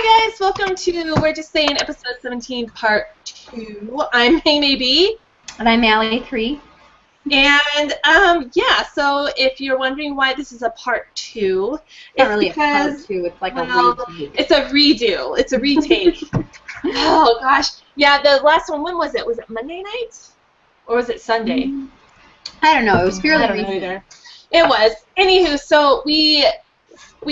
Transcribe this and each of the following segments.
Hi guys, welcome to We're Just Saying episode 17 part 2. I'm May And I'm Allie 3. And yeah, so if you're wondering why this is a part 2, It's not really because, a part 2, it's like a retake. It's a redo. It's a retake. Oh gosh. Yeah, the last one, when was it? Was it Monday night? Or was it Sunday? I don't know. It was fairly recent. Either. It was. Anywho, so we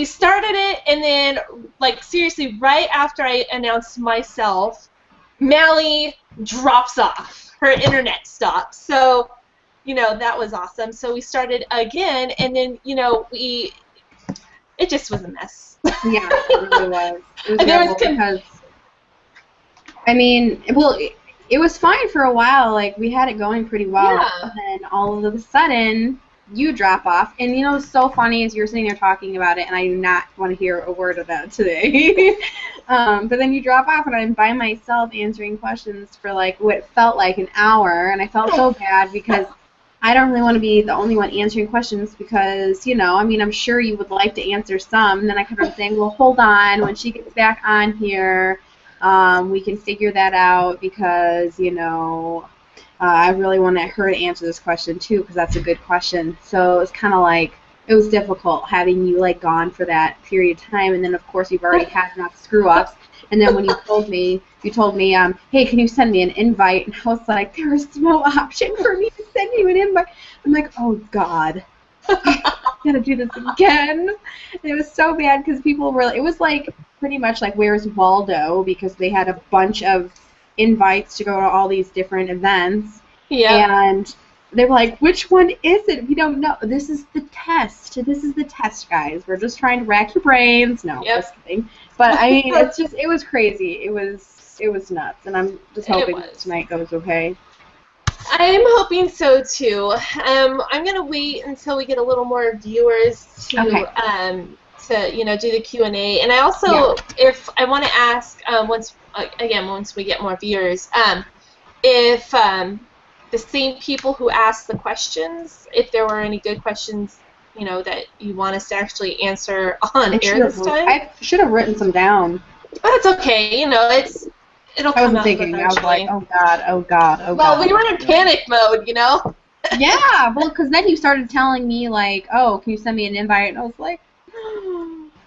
started it, and then, like, seriously, right after I announced myself, Mally drops off. Her internet stops. So, you know, that was awesome. So we started again, and then, you know, it just was a mess. Yeah, it really was. It was because, I mean, well, it was fine for a while. Like, we had it going pretty well. Yeah. And then all of a sudden, you drop off, and you know what's so funny is you're sitting there talking about it, and I do not want to hear a word of that today. But then you drop off, and I'm by myself answering questions for like what felt like an hour, and I felt so bad because I don't really want to be the only one answering questions because, you know, I mean, I'm sure you would like to answer some, and then I kept on saying, well, hold on, when she gets back on here, we can figure that out because, you know, I really want her to answer this question too because that's a good question. So it's kind of like it was difficult having you like gone for that period of time, and then of course you've already had enough screw ups. And then when you told me, hey, can you send me an invite? And I was like, there is no option for me to send you an invite. I'm like, oh God, I gotta do this again. And it was so bad because people were. It was like pretty much like Where's Waldo because they had a bunch of invites to go to all these different events. Yeah. And they were like, which one is it? We don't know. This is the test. This is the test, guys. We're just trying to rack your brains. No, just kidding. But I mean, it was crazy. It was nuts. And I'm just hoping tonight goes okay. I'm hoping so too. I'm gonna wait until we get a little more viewers to you know, do the Q&A. And I also, if I want to ask once we get more viewers, if the same people who asked the questions, if there were any good questions, you know, that you want us to actually answer on air this time. I should have written some down. But it's okay, you know, it'll come out. I wasn't thinking. I was like, oh God. Well, we were in panic mode, you know. Yeah, well, because then you started telling me like, oh, can you send me an invite? And I was like,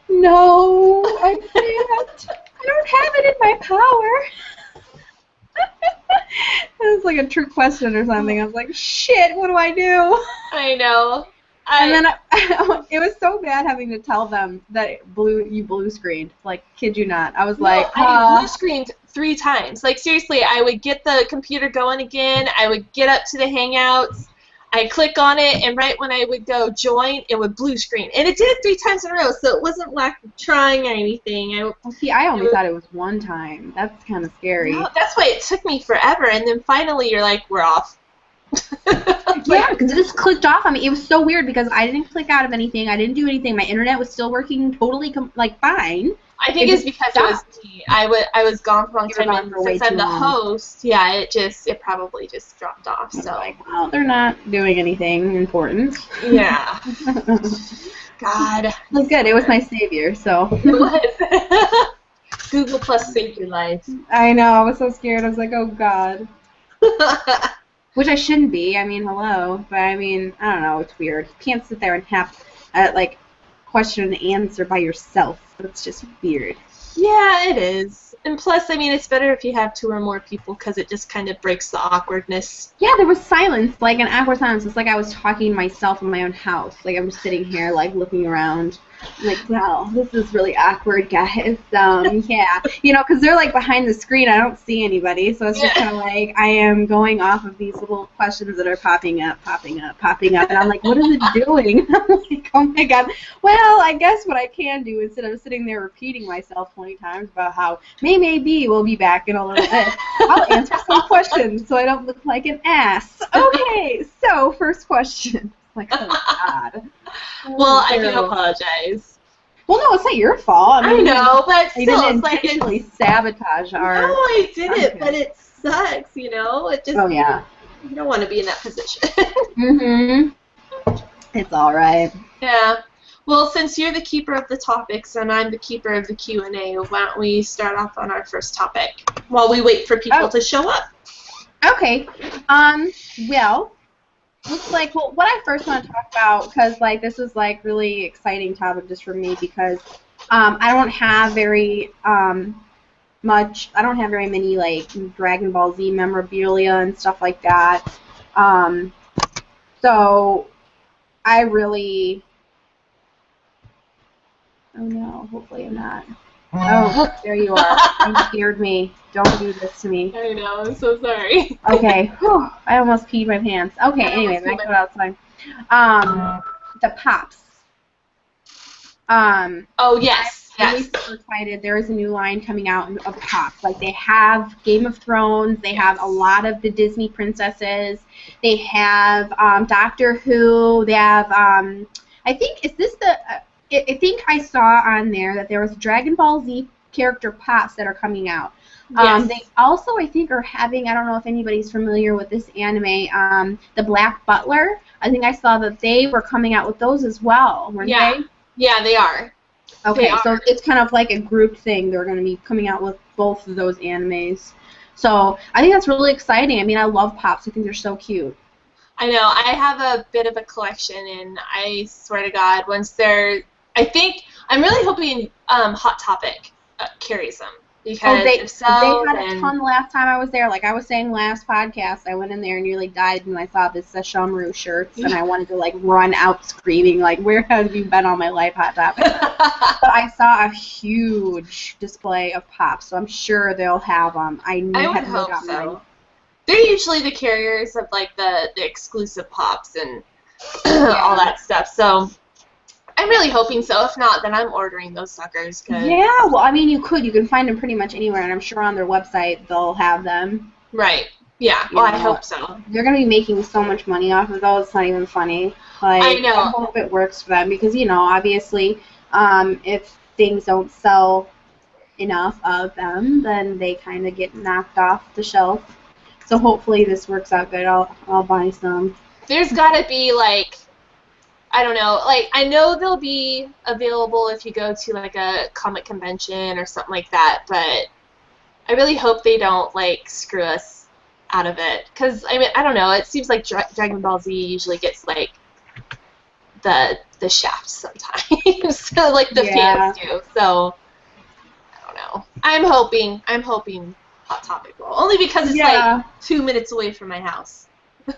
no, I can't. I don't have it in my power. It was like a trick question or something. I was like, shit, what do I do? I know. And then it was so bad having to tell them that you blue screened. Like, kid you not. I was like, I blue screened 3 times. Like, seriously, I would get the computer going again. I would get up to the Hangouts. I click on it, and right when I would go join, it would blue screen. And it did it 3 times in a row, so it wasn't like trying or anything. I only thought it was 1 time. That's kind of scary. No, that's why it took me forever, and then finally you're like, we're off. Yeah, because it just clicked off on me. It was so weird because I didn't click out of anything. I didn't do anything. My internet was still working totally fine. I think it's because it was me. I was gone for a long time, and since I'm the host, yeah, it probably just dropped off. So like, well, they're not doing anything important. Yeah. God. It was good. It was my savior. So. It was. Google Plus saved your life. I know. I was so scared. I was like, oh God. Which I shouldn't be. I mean, hello. But I mean, I don't know. It's weird. You can't sit there and have like question and answer by yourself. It's just weird. Yeah, it is. And plus, I mean, it's better if you have 2 or more people because it just kind of breaks the awkwardness. Yeah, there was silence, like an awkward silence. It's like I was talking to myself in my own house. Like I'm just sitting here, like looking around. I'm like, wow, this is really awkward, guys. Yeah, you know, because they're like behind the screen. I don't see anybody, so it's just kind of like I am going off of these little questions that are popping up, and I'm like, what is it doing? I'm like, oh my God. Well, I guess what I can do instead of sitting there repeating myself 20 times about how maybe we'll be back in a little bit, I'll answer some questions so I don't look like an ass. Okay, so first question. Like, oh God. Well, I do apologize. Well, no, it's not your fault. I know, but still, didn't it's like intentionally sabotage our. No, I didn't, but it sucks, you know. It just. Oh yeah. You don't want to be in that position. It's all right. Yeah. Well, since you're the keeper of the topics and I'm the keeper of the Q&A, why don't we start off on our first topic while we wait for people to show up? Okay. Well, looks like, well, what I first want to talk about, because, like, this is, like, really exciting topic just for me because I don't have very many, like, Dragon Ball Z memorabilia and stuff like that. So I really... Oh, no. Hopefully I'm not. Oh, there you are. You scared me. Don't do this to me. I know. I'm so sorry. Okay. Whew, I almost peed my pants. Okay, anyway, back to what outside. The Pops. Oh, yes. I'm really super excited. There is a new line coming out of Pops. Like, they have Game of Thrones. They have a lot of the Disney princesses. They have Doctor Who. They have, I think, is this the... I think I saw on there that there was Dragon Ball Z character Pops that are coming out. Yes. They also, I think, are having, I don't know if anybody's familiar with this anime, The Black Butler. I think I saw that they were coming out with those as well, weren't they? Yeah, they are. Okay, so it's kind of like a group thing. They're going to be coming out with both of those animes. So I think that's really exciting. I mean, I love Pops. I think they're so cute. I know. I have a bit of a collection, and I swear to God, once they're... I think... I'm really hoping Hot Topic carries them. Because they if so, had a ton last time I was there. Like I was saying last podcast, I went in there and nearly died when I saw the Sesshomaru shirts, and I wanted to like run out screaming, like, where have you been all my life, Hot Topic? But I saw a huge display of Pops, so I'm sure they'll have them. I would hope so. They're usually the carriers of like the exclusive Pops and all that stuff. So I'm really hoping so. If not, then I'm ordering those suckers. Yeah, well, I mean, you can find them pretty much anywhere, and I'm sure on their website they'll have them. Right. Yeah. Well, I hope so. They're going to be making so much money off of those, it's not even funny. Like, I know. I hope it works for them because, you know, obviously, if things don't sell enough of them, then they kind of get knocked off the shelf. So hopefully this works out good. I'll buy some. There's got to be, like... I don't know, like, I know they'll be available if you go to, like, a comic convention or something like that, but I really hope they don't, like, screw us out of it. Because, I mean, I don't know, it seems like Dragon Ball Z usually gets, like, the shaft sometimes. So, like, the fans do. So, I don't know. I'm hoping Hot Topic will. Only because it's, like, 2 minutes away from my house.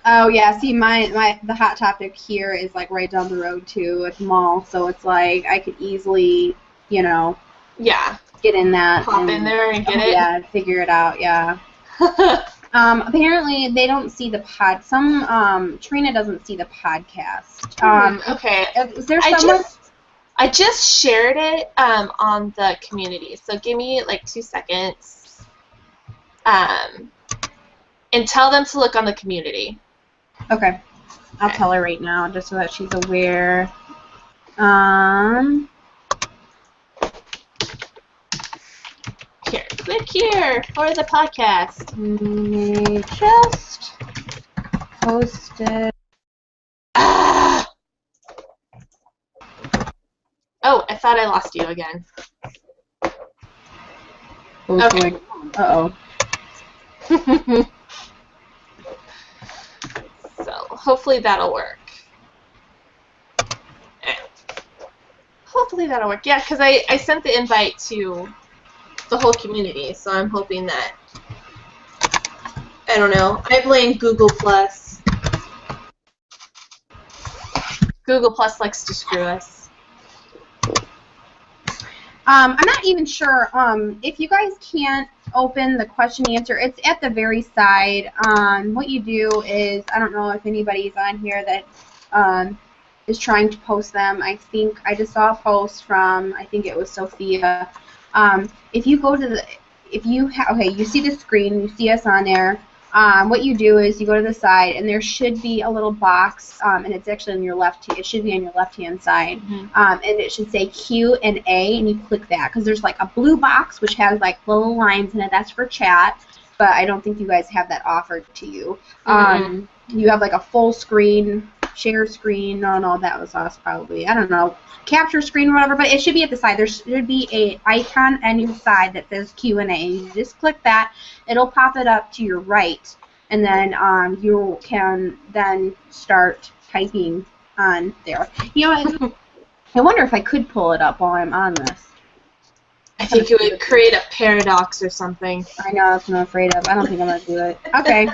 Oh yeah, see the Hot Topic here is like right down the road too at the mall, so it's like I could easily, you know, get in that, pop in there and get it. Yeah, figure it out. Yeah. Apparently they don't see the Trina doesn't see the podcast. Okay. Is there someone? I just shared it on the community, so give me like 2 seconds. And tell them to look on the community. Okay. I'll tell her right now, just so that she's aware. Here. Click here for the podcast. We just posted... Ah! Oh, I thought I lost you again. Okay. Uh-oh. So, hopefully that'll work. Hopefully that'll work. Yeah, because I sent the invite to the whole community, so I'm hoping that... I don't know. I blame Google+. Google+ likes to screw us. I'm not even sure. If you guys can't open the question and answer, it's at the very side. What you do is, I don't know if anybody's on here that is trying to post them. I think I just saw a post from, I think it was Sophia. If you go to the, you see the screen, you see us on there. What you do is you go to the side, and there should be a little box, and it's actually on your it should be on your left-hand side, and it should say Q and A, and you click that, because there's like a blue box which has like little lines in it. That's for chat, but I don't think you guys have that offered to you. You have like a full screen share screen. No, that was us probably. I don't know. Capture screen or whatever, but it should be at the side. There should be a icon on your side that says Q&A. You just click that. It'll pop it up to your right, and then you can then start typing on there. You know, I wonder if I could pull it up while I'm on this. I think it would create a paradox or something. I know, that's what I'm afraid of. I don't think I'm going to do it. Okay.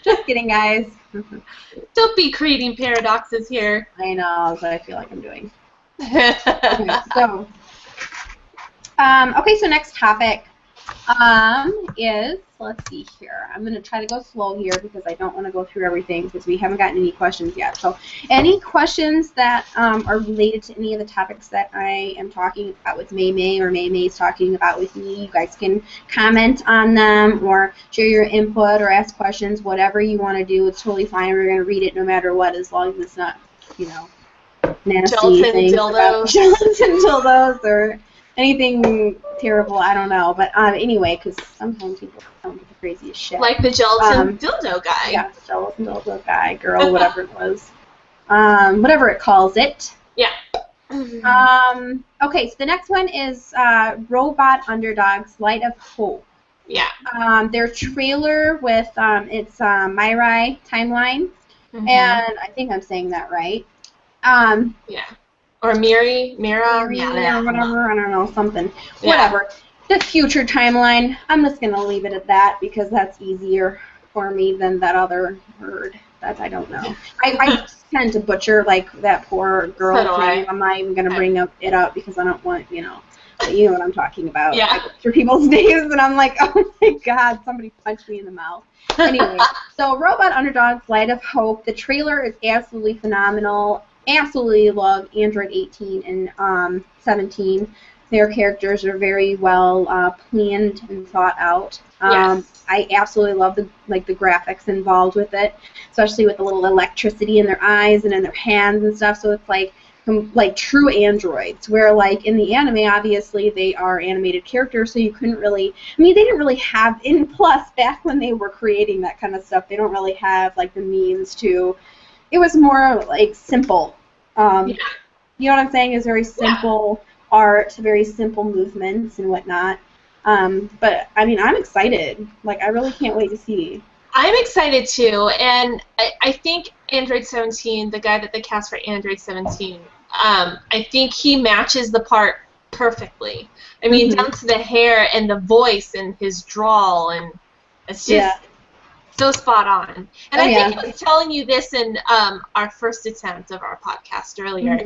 Just kidding, guys. Don't be creating paradoxes here. I know, that's what I feel like I'm doing. Okay, so next topic is, let's see here. I'm going to try to go slow here because I don't want to go through everything because we haven't gotten any questions yet. So any questions that are related to any of the topics that I am talking about with May or May's talking about with me, you guys can comment on them or share your input or ask questions, whatever you want to do. It's totally fine. We're going to read it no matter what, as long as it's not, you know, nasty gelatin things dildos. about gelatin dildos or anything terrible, I don't know. But anyway, because sometimes people come with the craziest shit. Like the gelatin dildo guy. Yeah, the gelatin dildo guy, girl, whatever it was. Whatever it calls it. Yeah. Okay, so the next one is Robot Underdogs, Light of Hope. Yeah. Their trailer with, it's Myrai Timeline. And I think I'm saying that right. Yeah. Or Mira, or whatever, I don't know, something. Yeah. Whatever. The future timeline, I'm just going to leave it at that because that's easier for me than that other word that I don't know. I tend to butcher, like, that poor girl's name. I'm not even going to bring it up because I don't want, you know what I'm talking about. Yeah. I butcher people's names, and I'm like, oh, my God, somebody punched me in the mouth. Anyway, so Robot Underdogs, Light of Hope. The trailer is absolutely phenomenal. Absolutely love Android 18 and 17. Their characters are very well planned and thought out. Yes. I absolutely love the graphics involved with it, especially with the little electricity in their eyes and in their hands and stuff. So it's like true androids, where like in the anime, obviously they are animated characters, so you couldn't really. I mean, they didn't really have. And plus, back when they were creating that kind of stuff, they don't really have like the means to. It was more like simple. You know what I'm saying? It's very simple art, very simple movements and whatnot. But I mean, I'm excited. Like, I really can't wait to see. I'm excited too, and I think Android 17, the guy that they cast for Android 17, I think he matches the part perfectly. I mean, down to the hair and the voice and his drawl, and it's just. So spot on. And I think I was telling you this in our first attempt of our podcast earlier.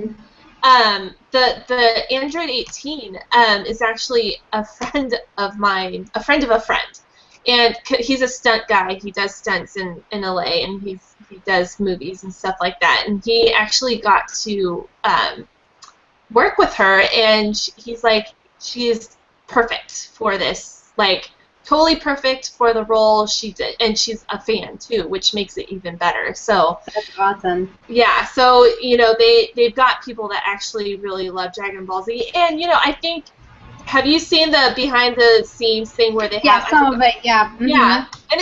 The Android 18 is actually a friend of mine, a friend of a friend. And he's a stunt guy. He does stunts in LA, and he does movies and stuff like that. And he actually got to work with her, and he's like, she is perfect for this. Like, totally perfect for the role she did, and she's a fan too, which makes it even better. So that's awesome. Yeah, so they've got people that actually really love Dragon Ball Z, and I think, have you seen the behind the scenes thing where they have some of it, yeah, and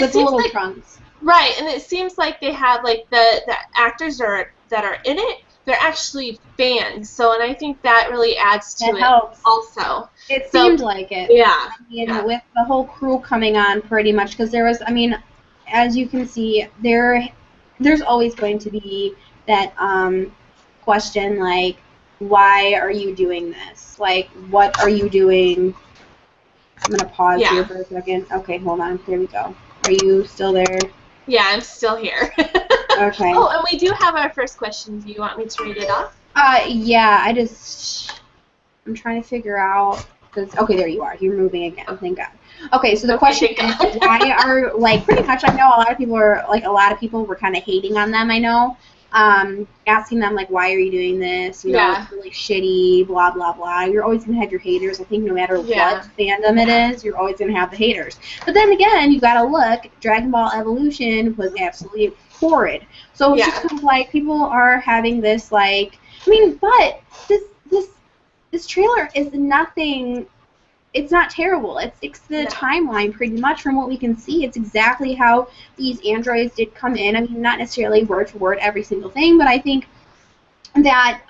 with it seems little like trunks, right, and it seems like they have like the actors that are in it. They're actually fans, so, and I think that really adds to it helps. Also. It seemed like it. Yeah. I mean, with the whole crew coming on pretty much, because there was, I mean, as you can see, there's always going to be that question, like, why are you doing this? Like, what are you doing? I'm going to pause here for a second. Okay, hold on. There we go. Are you still there? Yeah, I'm still here. Okay. Oh, and we do have our first question. Do you want me to read it off? Yeah, I'm trying to figure out, okay, there you are. You're moving again. Thank God. Okay, so the question is, why are, like, pretty much, I know a lot of people were kind of hating on them, I know, asking them, like, why are you doing this? You know, it's really shitty, blah, blah, blah. You're always going to have your haters. I think no matter what fandom it is, you're always going to have the haters. But then again, you got to look, Dragon Ball Evolution was absolutely horrid. So it's just kind of like, people are having this, like, I mean, but this trailer is nothing it's not terrible. It's the timeline pretty much from what we can see. It's exactly how these androids did come in. I mean, not necessarily word for word every single thing, but I think that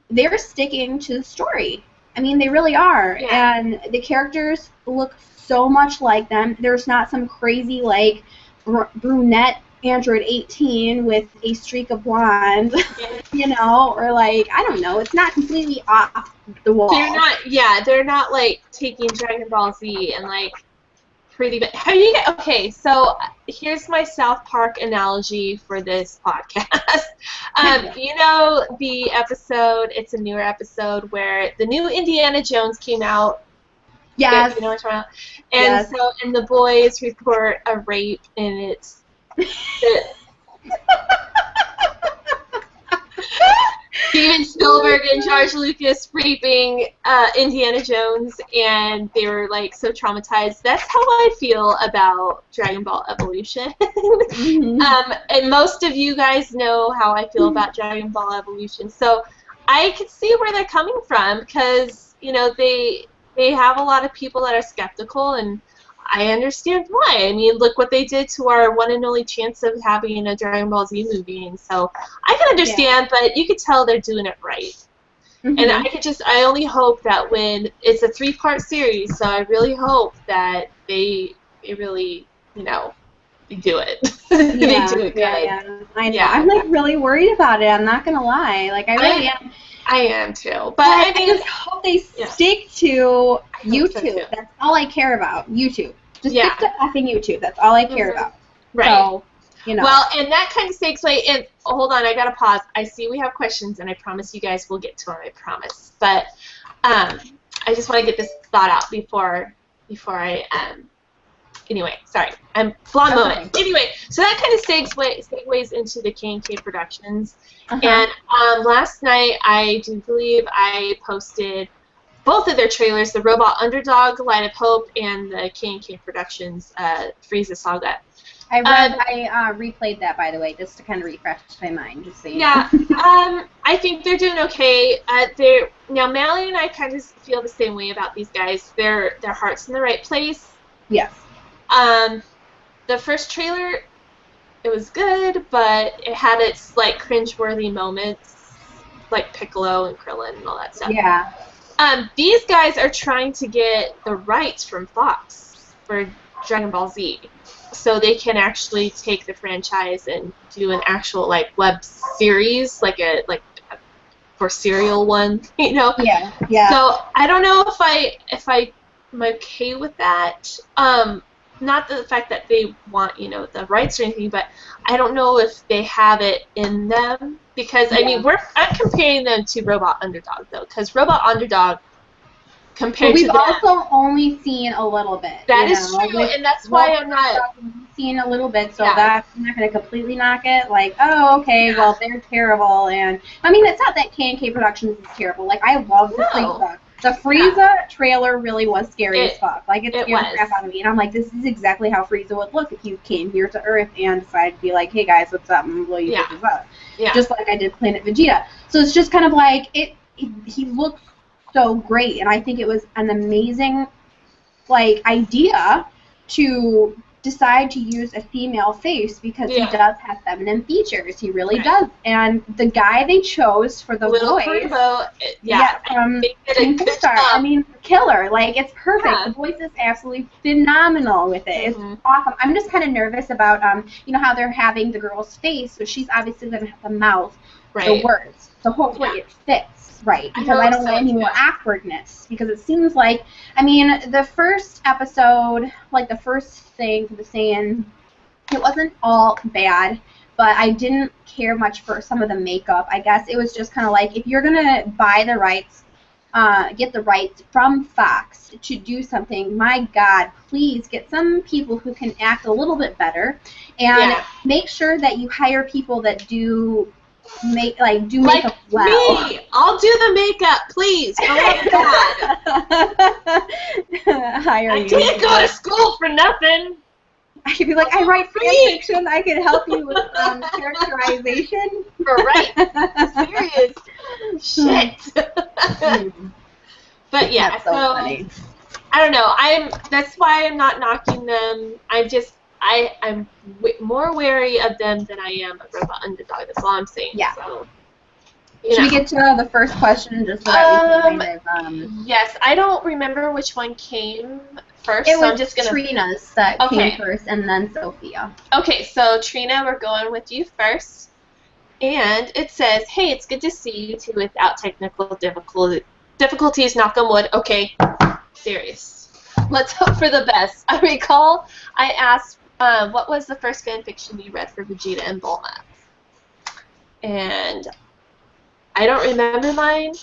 they're sticking to the story. I mean, they really are. Yeah. And the characters look so much like them. There's not some crazy, like, brunette Android 18 with a streak of blonde, you know, or, like, I don't know. It's not completely off the wall. They're not, like, taking Dragon Ball Z and, like, pretty bad. Okay, so here's my South Park analogy for this podcast. You know the episode, it's a newer episode, where the new Indiana Jones came out? Yes. You know what I'm talking about? And and the boys report a rape, and it's... Steven Spielberg and George Lucas raping Indiana Jones, and they were like so traumatized. That's how I feel about Dragon Ball Evolution. And most of you guys know how I feel about Dragon Ball Evolution, so I could see where they're coming from, because you know they have a lot of people that are skeptical, and I understand why. I mean, look what they did to our one and only chance of having a Dragon Ball Z movie, and so I can understand, but you could tell they're doing it right. And I only hope that when it's a 3-part series, so I really hope that they really, you know, they do it. They do it good. Yeah. I know. I'm like really worried about it. I'm not gonna lie. Like I really am. I am too, but I just hope they stick to YouTube. That's all I care about. YouTube. Just stick to effing YouTube. That's all I care about. Right. So, you know. Well, and that kind of segues. And hold on, I gotta pause. I see we have questions, and I promise you guys will get to them. I promise. But I just want to get this thought out before I Anyway, sorry, I'm blonde moment. Anyway, so that kind of segues into the K&K Productions. And last night, I do believe I posted both of their trailers, the Robot Underdog, Light of Hope, and the K&K Productions Frieza Saga. I replayed that, by the way, just to kind of refresh my mind. Just so you know. I think they're doing okay. Now, Mallory and I kind of feel the same way about these guys. Their heart's in the right place. Yes. The first trailer, it was good, but it had its, like, cringeworthy moments, like Piccolo and Krillin and all that stuff. Yeah. These guys are trying to get the rights from Fox for Dragon Ball Z, so they can actually take the franchise and do an actual, like, web series, like for serial one, you know? Yeah, yeah. So I don't know if I'm okay with that. Not the fact that they want, you know, the rights or anything, but I don't know if they have it in them, because I mean, I'm comparing them to Robot Underdog though, because Robot Underdog compared to them, we've also only seen a little bit. That is true, and that's why I'm not seeing a little bit, so that's not going to completely knock it. Like, oh, okay, well, they're terrible, and I mean, it's not that K&K Productions is terrible. Like, I love the Frieza. The Frieza trailer really was scary as fuck. Like, it scared the crap out of me. And I'm like, this is exactly how Frieza would look if you came here to Earth and decided to be like, hey, guys, what's up? I'm going to blow you bitches up. Yeah. Just like I did Planet Vegeta. So it's just kind of like, he looks so great. And I think it was an amazing, like, idea to decide to use a female face, because he does have feminine features. He really does. And the guy they chose for the voice, from Twinkle Star, I mean, killer. Like, it's perfect. The voice is absolutely phenomenal with it. It's awesome. I'm just kind of nervous about, you know, how they're having the girl's face, so she's obviously going to have to mouth the words. So hopefully it fits. Right, because I don't want any more awkwardness, because it seems like, I mean, the first episode, like the first thing for the Saiyan, it wasn't all bad, but I didn't care much for some of the makeup. I guess it was just kind of like, if you're going to buy the rights, get the rights from Fox to do something, my God, please get some people who can act a little bit better, and make sure that you hire people that do makeup well. Me, I'll do the makeup, please. Oh my God. I didn't go to school for nothing. I should be like, I write fan fiction. I can help you with characterization. Right. Serious shit. But yeah, That's so funny. I don't know. That's why I'm not knocking them. I'm more wary of them than I am of Robot Underdog. That's all I'm saying. Yeah. So, Should we get to the first question just so that we can kind of... Yes, I don't remember which one came first. It was I'm just gonna... Trina's that came first, and then Sophia. Okay, so Trina, we're going with you first. And it says, hey, it's good to see you two without technical difficulties, knock on wood. Okay, serious. Let's hope for the best. I recall I asked, what was the first fan fiction you read for Vegeta and Bulma? And I don't remember mine.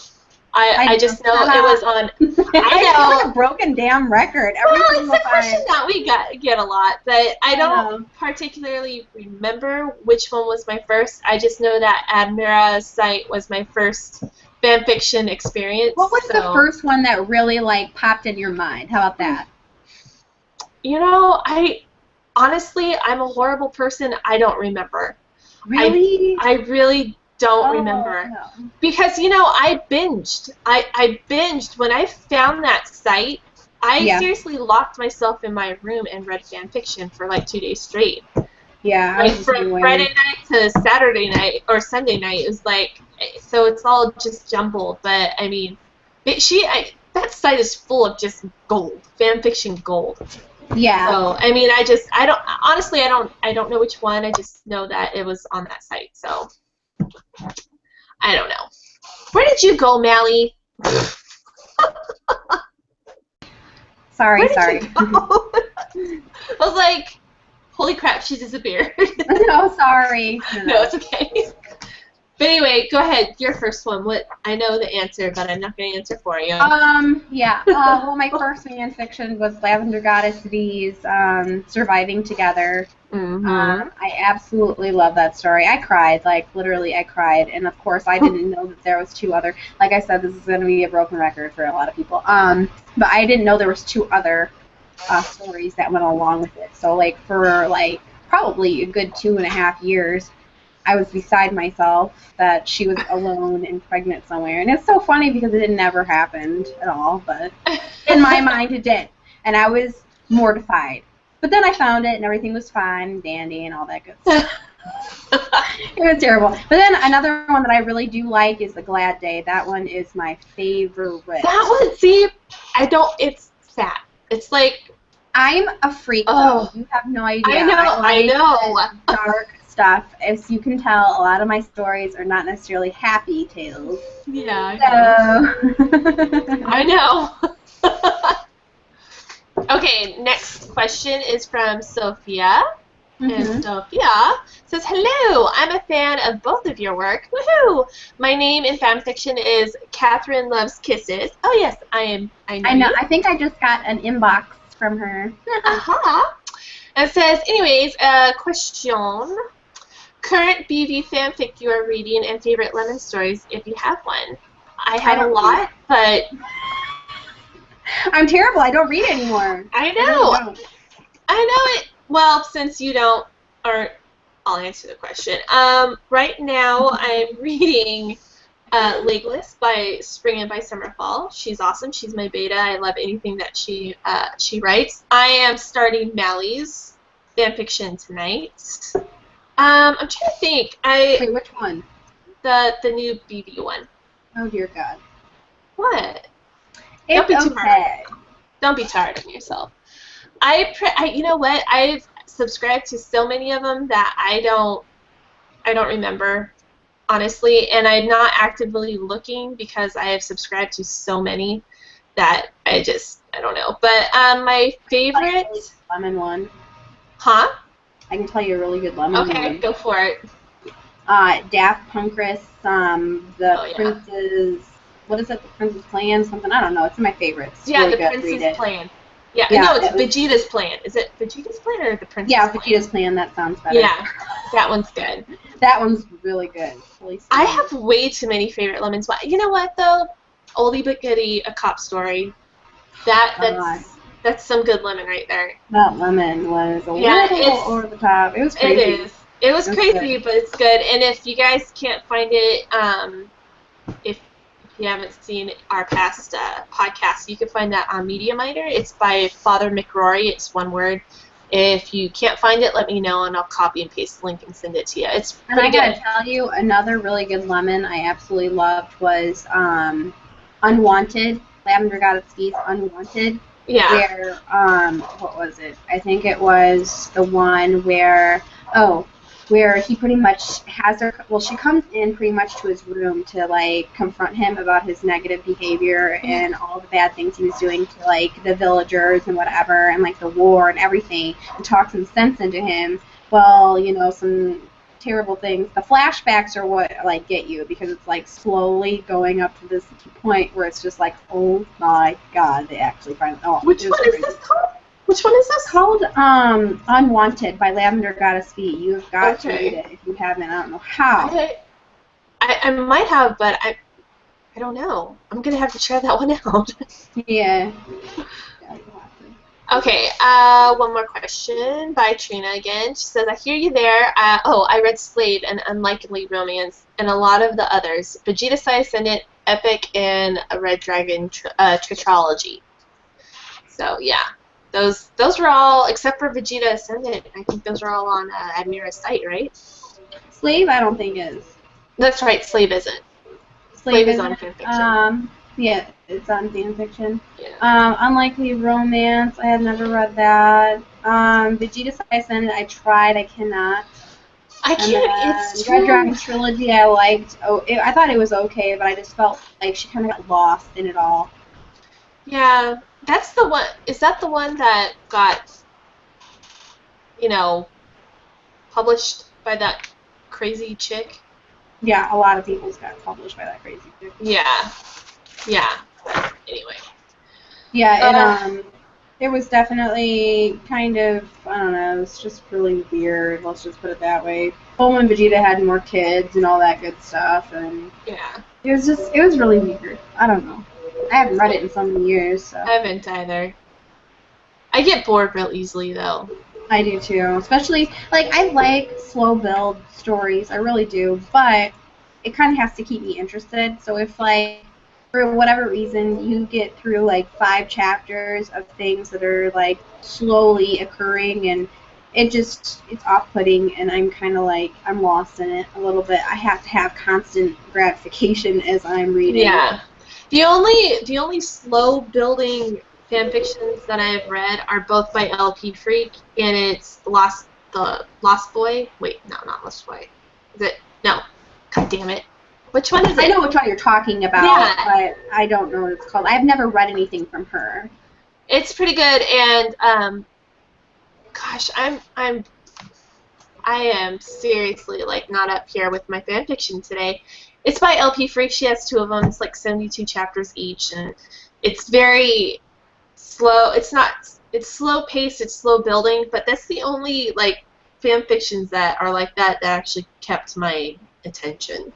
I just know it was on. I know. It's a broken damn record. It's a question that we get a lot, but I don't particularly remember which one was my first. I just know that Admira's site was my first fan fiction experience. What was the first one that really popped in your mind? How about that? You know, honestly, I'm a horrible person. I don't remember. Really? I really don't remember. No. Because, I binged. I binged. When I found that site, I seriously locked myself in my room and read fan fiction for 2 days straight. Yeah. From Friday night to Saturday night or Sunday night. It was so it's all just jumbled. But, I mean, that site is full of just gold. Fan fiction gold. Yeah. So, I mean, I don't know which one. I just know that it was on that site. So, I don't know. Where did you go, Mally? Sorry. I was like, holy crap, she disappeared. No, sorry. No, it's okay. But anyway, go ahead. Your first one. I know the answer, but I'm not going to answer for you. Yeah. Well, my first fan fiction was Lavender Goddess V's Surviving Together. Mm-hmm. I absolutely love that story. I cried, literally I cried. And of course, I didn't know that there was two other. Like I said, this is going to be a broken record for a lot of people. But I didn't know there was two other stories that went along with it. So, for probably a good 2.5 years, I was beside myself that she was alone and pregnant somewhere. And it's so funny because it never happened at all, but in my mind it did. And I was mortified. But then I found it and everything was fine and dandy and all that good stuff. It was terrible. But then another one that I really do like is The Glad Day. That one is my favorite. That one, it's sad. It's I'm a freak. Oh. You have no idea. I know. Dark stuff. As you can tell, a lot of my stories are not necessarily happy tales. Yeah. So. I know. Okay, next question is from Sophia. Mm-hmm. And Sophia says, hello, I'm a fan of both of your work. Woohoo! My name in fanfiction is Catherine Loves Kisses. Oh, yes, I know. I think I just got an inbox from her. And it says, anyways, question. Current BV fanfic you are reading and favorite lemon stories, if you have one. I have a lot, but... I'm terrible. I don't read anymore. I know. I know it. Well, since you don't, I'll answer the question. Right now, I'm reading Legless by Spring and by Summerfall. She's awesome. She's my beta. I love anything that she writes. I am starting Mally's fanfiction tonight. I'm trying to think. Wait, which one? The new BB one. Oh dear God. What? Don't be too hard. Don't be too hard on yourself. You know what? I've subscribed to so many of them that I don't remember, honestly, and I'm not actively looking because I have subscribed to so many that I don't know. But my favorite lemon one. Huh? I can tell you a really good lemon one. Okay, go for it. Daft Punkris, Prince's. What is it? The Prince's Plan? Something? I don't know. It's my favorites. It's really the good. Prince's Plan. Yeah, no, it's Vegeta's Plan. Is it Vegeta's Plan or the Prince's Plan? Yeah, Vegeta's Plan. That sounds better. Yeah, that one's good. That one's really good. I have way too many favorite lemons. But you know what, though? Oldie but goodie, A Cop Story. That's some good lemon right there. That lemon was a little over the top. It was crazy. It is. It was crazy, but it's good. And if you guys can't find it, if you haven't seen our past podcast, you can find that on Media Miter. It's by Father McRory. It's one word. If you can't find it, let me know, and I'll copy and paste the link and send it to you. It's pretty good. And I gotta tell you, another really good lemon I absolutely loved was Unwanted. Lavender Godspeed's Unwanted. Yeah. Where, what was it? I think it was the one where he pretty much has her, well, she comes in pretty much to his room to, like, confront him about his negative behavior and all the bad things he was doing to, like, the villagers and whatever, and, like, the war and everything, and talk some sense into him. Well, you know, some terrible things. The flashbacks are what, like, get you, because it's, like, slowly going up to this point where it's just like, oh my god, they actually finally, Which one is this called? Which one is this? Called Unwanted by Lavender Godspeed. You've got to read it if you haven't. I don't know how. I might have, but I don't know. I'm gonna have to try that one out. Yeah. Okay. One more question by Trina again. She says, "I hear you there. I read Slave and Unlikely Romance and a lot of the others. Vegeta Sai Ascendant, Epic, and a Red Dragon tetralogy. So yeah." Those were all, except for Vegeta Ascendant, I think those are all on Admira's site, right? Slave, I don't think is. That's right, Slave isn't. Slave is on fanfiction. Yeah, it's on fanfiction. Yeah. Unlikely Romance, I have never read that. Vegeta Sai Ascendant, I tried, I cannot. I can't, it's Red Dragon Trilogy, I liked. I thought it was okay, but I just felt like she kind of got lost in it all. Yeah. That's the one. Is that the one that got, published by that crazy chick? Yeah, a lot of people's got published by that crazy chick. Yeah. Yeah. But anyway. Yeah, and it was definitely kind of, I don't know, it was just really weird. Let's just put it that way. Bulma and Vegeta had more kids and all that good stuff, and yeah, it was really weird. I don't know. I haven't read it in so many years, so. I haven't either. I get bored real easily, though. I do, too. Especially, like, I like slow build stories. I really do. But it kind of has to keep me interested. So if, like, for whatever reason, you get through, like, 5 chapters of things that are, like, slowly occurring, and it's off-putting, and I'm kind of, like, I'm lost in it a little bit. I have to have constant gratification as I'm reading. Yeah. The only slow building fanfictions that I've read are both by LP Freak, and it's Lost Boy. Wait, no, not Lost Boy. Is it? No. God damn it. Which one is it? I know which one you're talking about, yeah. But I don't know what it's called. I've never read anything from her. It's pretty good, and gosh, I am seriously, like, not up here with my fanfiction today. It's by LP Freak. She has 2 of them. It's like 72 chapters each, and it's very slow. It's slow paced. It's slow building, but that's the only, like, fanfictions that are like that actually kept my attention.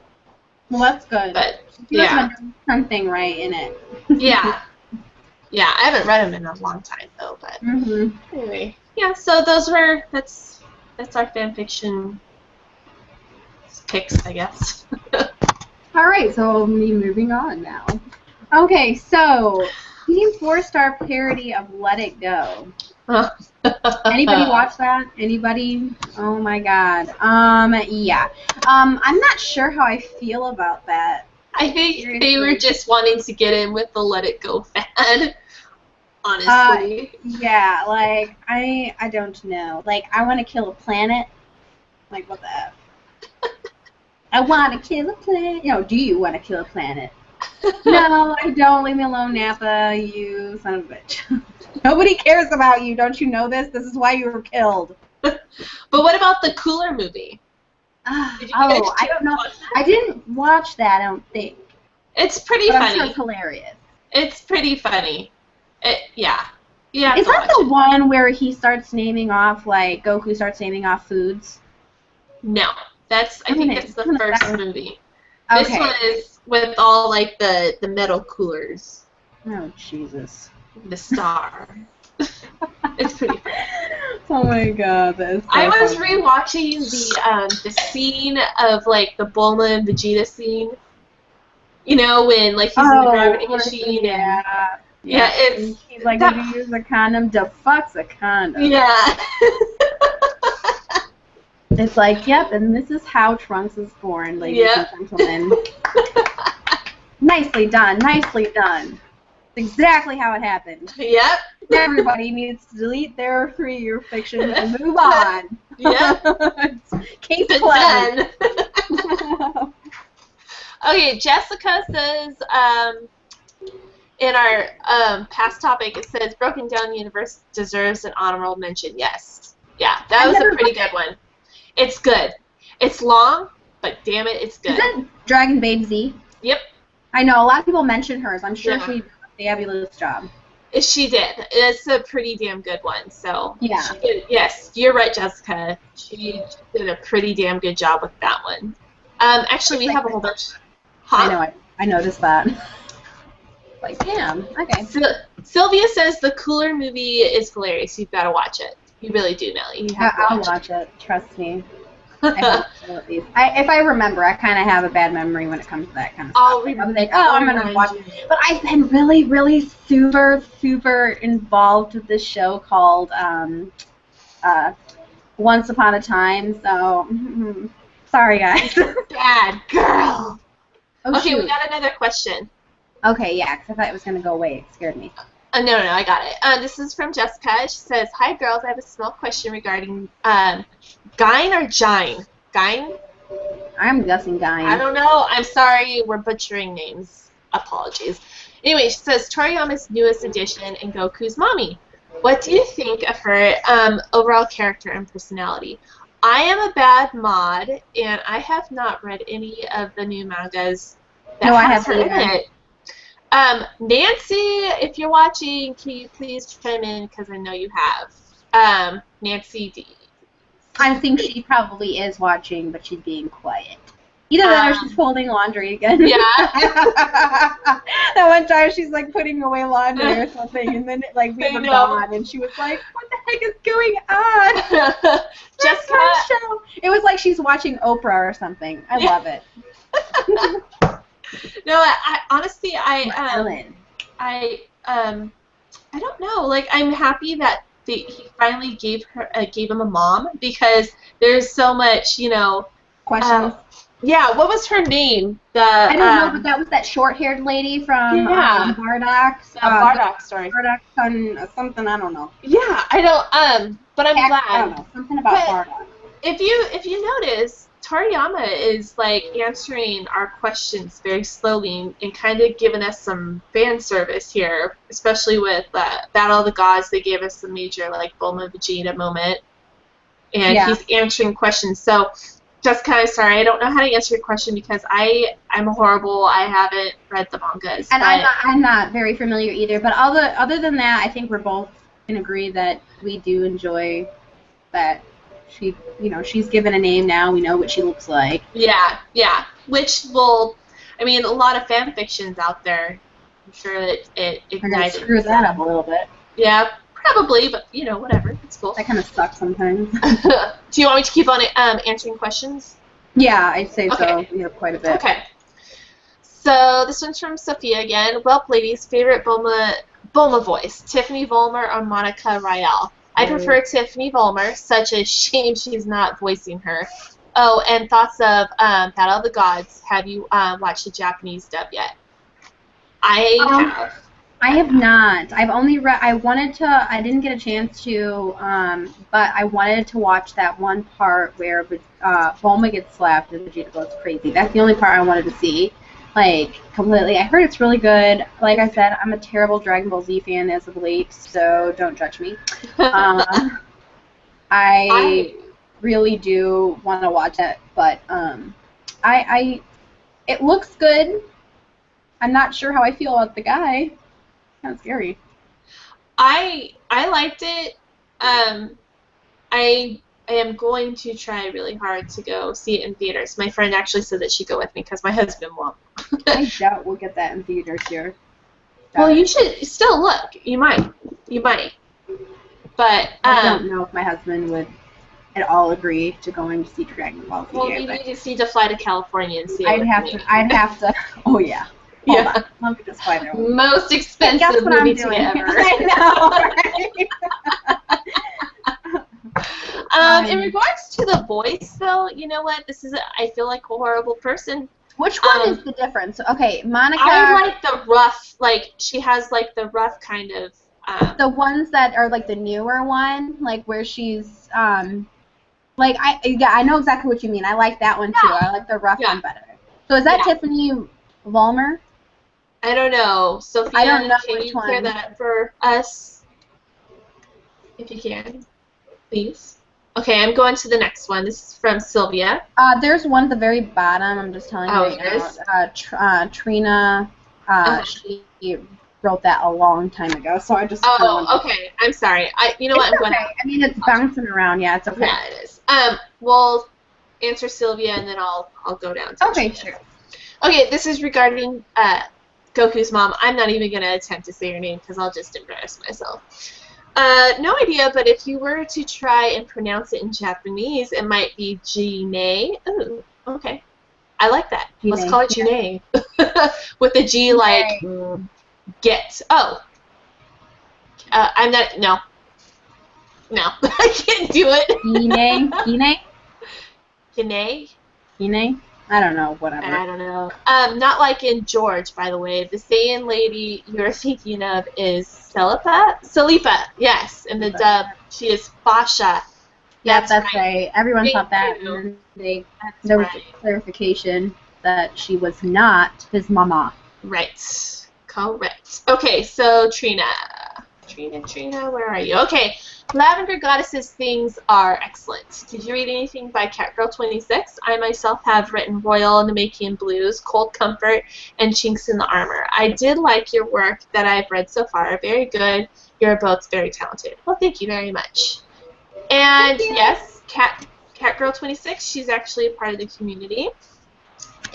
Well, that's good. But you must have done something right in it. Yeah. Yeah, I haven't read them in a long time though. But anyway, yeah. So that's our fanfiction picks, I guess. All right, so we'll be moving on now. Okay, so Team 4-star parody of Let It Go. Anybody watch that? Anybody? Oh my god. Yeah. I'm not sure how I feel about that. I think they were just wanting to get in with the Let It Go fan. Honestly. Yeah, like, I don't know. Like, I want to kill a planet. Like, what the F? I want to kill a planet. You know, do you want to kill a planet? No, I don't. Leave me alone, Nappa, you son of a bitch. Nobody cares about you. Don't you know this? This is why you were killed. But what about the Cooler movie? I don't know. I didn't watch that, I don't think. It's pretty funny. I'm sure it's hilarious. It's pretty funny. Yeah. Is that the one where he starts naming off, like, Goku starts naming off foods? No. I think that's the first movie. Okay. This one is with all, like, the metal coolers. Oh, Jesus. The star. It's pretty funny. Oh my god, that is so I was funny. rewatching the scene of, like, the Bulma and Vegeta scene. You know, when like he's in the gravity machine. Yeah. Yeah, it's he's like, did you use a condom? The fuck's a condom? Yeah. It's like, yep, and this is how Trunks is born, ladies and gentlemen. Nicely done, nicely done. It's exactly how it happened. Yep. Everybody needs to delete their 3-year fiction and move on. Yep. Case closed. Okay, Jessica says, in our past topic, it says Broken Down Universe deserves an honorable mention. Yes. Yeah, that was a pretty good one. It's good. It's long, but damn it, it's good. Is that Dragon Babe Z? Yep. I know, a lot of people mention hers. I'm sure she did a fabulous job. She did. It's a pretty damn good one. So yeah. She did, yes, you're right, Jessica. She did a pretty damn good job with that one. Actually, we have a whole bunch. Huh? I noticed that. Like, damn. Okay. Sylvia says the Cooler movie is hilarious. You've got to watch it. You really do, Nellie. You have to I'll watch it. Trust me. If I remember, I kind of have a bad memory when it comes to that kind of stuff. I'm like, I'm going to watch it. But I've been really, really super, super involved with this show called Once Upon a Time. So, sorry, guys. Bad girl. Oh, okay, shoot. We got another question. Okay, yeah, because I thought it was going to go away. It scared me. No, I got it. This is from Jessica. She says, "Hi, girls. I have a small question regarding Gyne or Gine? Gyne? I'm guessing Gyne. I don't know. I'm sorry. We're butchering names. Apologies. Anyway, she says, Toriyama's newest addition and Goku's mommy. What do you think of her overall character and personality? I am a bad mod, and I have not read any of the new mangas that has her in it. Nancy, if you're watching, can you please chime in, because I know you have. Nancy D. I think she probably is watching, but she's being quiet. Either that or she's folding laundry again. Yeah. That one time she's like putting away laundry or something, and then we were gone, and she was like, "What the heck is going on?" Jessica. It was like she's watching Oprah or something. I love it. No, I honestly, I don't know. Like, I'm happy that he finally gave him a mom, because there's so much, questions. Yeah, what was her name? I don't know, but that was that short-haired lady from Bardock. Bardock story. Bardock son something, I don't know. Yeah, I don't. But I'm glad. I don't know, something about Bardock. If you notice, Toriyama is like answering our questions very slowly and kind of giving us some fan service here, especially with Battle of the Gods. They gave us a major Bulma Vegeta moment, and he's answering questions. So, Jessica, sorry, I don't know how to answer your question because I'm horrible. I haven't read the mangas, and I'm not very familiar either. But other than that, I think we're both can agree that we do enjoy that. She's given a name now. We know what she looks like. Yeah. Which will, a lot of fan fictions out there. I'm sure that it ignited. Screw that up a little bit. Yeah, probably, but whatever. It's cool. That kind of sucks sometimes. Do you want me to keep on answering questions? Yeah, I'd say so. We have quite a bit. Okay. So this one's from Sophia again. Well, ladies, favorite Bulma voice: Tiffany Vollmer or Monica Rial? I prefer Tiffany Vollmer. Such a shame she's not voicing her. Oh, and thoughts of Battle of the Gods. Have you watched the Japanese dub yet? I have not. I've only read. I didn't get a chance to, but I wanted to watch that one part where Bulma gets slapped and Vegeta goes crazy. That's the only part I wanted to see. Completely. I heard it's really good. Like I said, I'm a terrible Dragon Ball Z fan as of late, so don't judge me. I really do want to watch it, but it looks good. I'm not sure how I feel about the guy. Kind of scary. I liked it. I am going to try really hard to go see it in theaters. My friend actually said that she'd go with me because my husband won't. I doubt we'll get that in theaters here. Well, you should still look. You might. But I don't know if my husband would at all agree to going to see Dragon Ball Z. Well, you just need to fly to California and see it. I'd have to. Oh yeah. Hold Yeah. on. Let me just find out. Most expensive Guess what movie I'm doing? ticket ever. I know, right? In regards to the voice, though, you know what? I feel like a horrible person. Which one is the difference? Okay, Monica. I like the rough, like, she has, like, the rough kind of. The ones that are, like, the newer one, like, where she's, like, I know exactly what you mean. I like that one, too. I like the rough one better. So is that Tiffany Vollmer? I don't know. Sophia, I don't know can you clear that up for us? If you can, please. Okay, I'm going to the next one. This is from Sylvia. There's one at the very bottom. I'm just telling you right now. Trina, she wrote that a long time ago, so I just. Okay. I'm sorry. You know what? I'm going. I mean, it's bouncing around. Yeah, it's okay. Yeah, it is. We'll answer Sylvia, and then I'll go down to Okay, Trina. sure. Okay, this is regarding Goku's mom. I'm not even going to attempt to say her name because I'll just embarrass myself. No idea, but if you were to try and pronounce it in Japanese, it might be Jine. Ooh, okay. I like that. Jine, let's call it Jine. With the G like get. Oh. I'm not. No. No. I can't do it. Gine? I don't know, whatever. I don't know. Not like in George, by the way. The Saiyan lady you're thinking of is Salipa, yes. In the dub, she is Fasha. Yeah, that's right. Everyone thought that. And then there was clarification that she was not his mama. Right. Correct. Okay, so Trina, where are you? Okay. Lavender Goddess's things are excellent. Did you read anything by Catgirl26? I myself have written Royal Namekian Blues, Cold Comfort, and Chinks in the Armor. I did like your work that I've read so far. Very good. You're both very talented. Well, thank you very much. And yes, Catgirl26, she's actually a part of the community.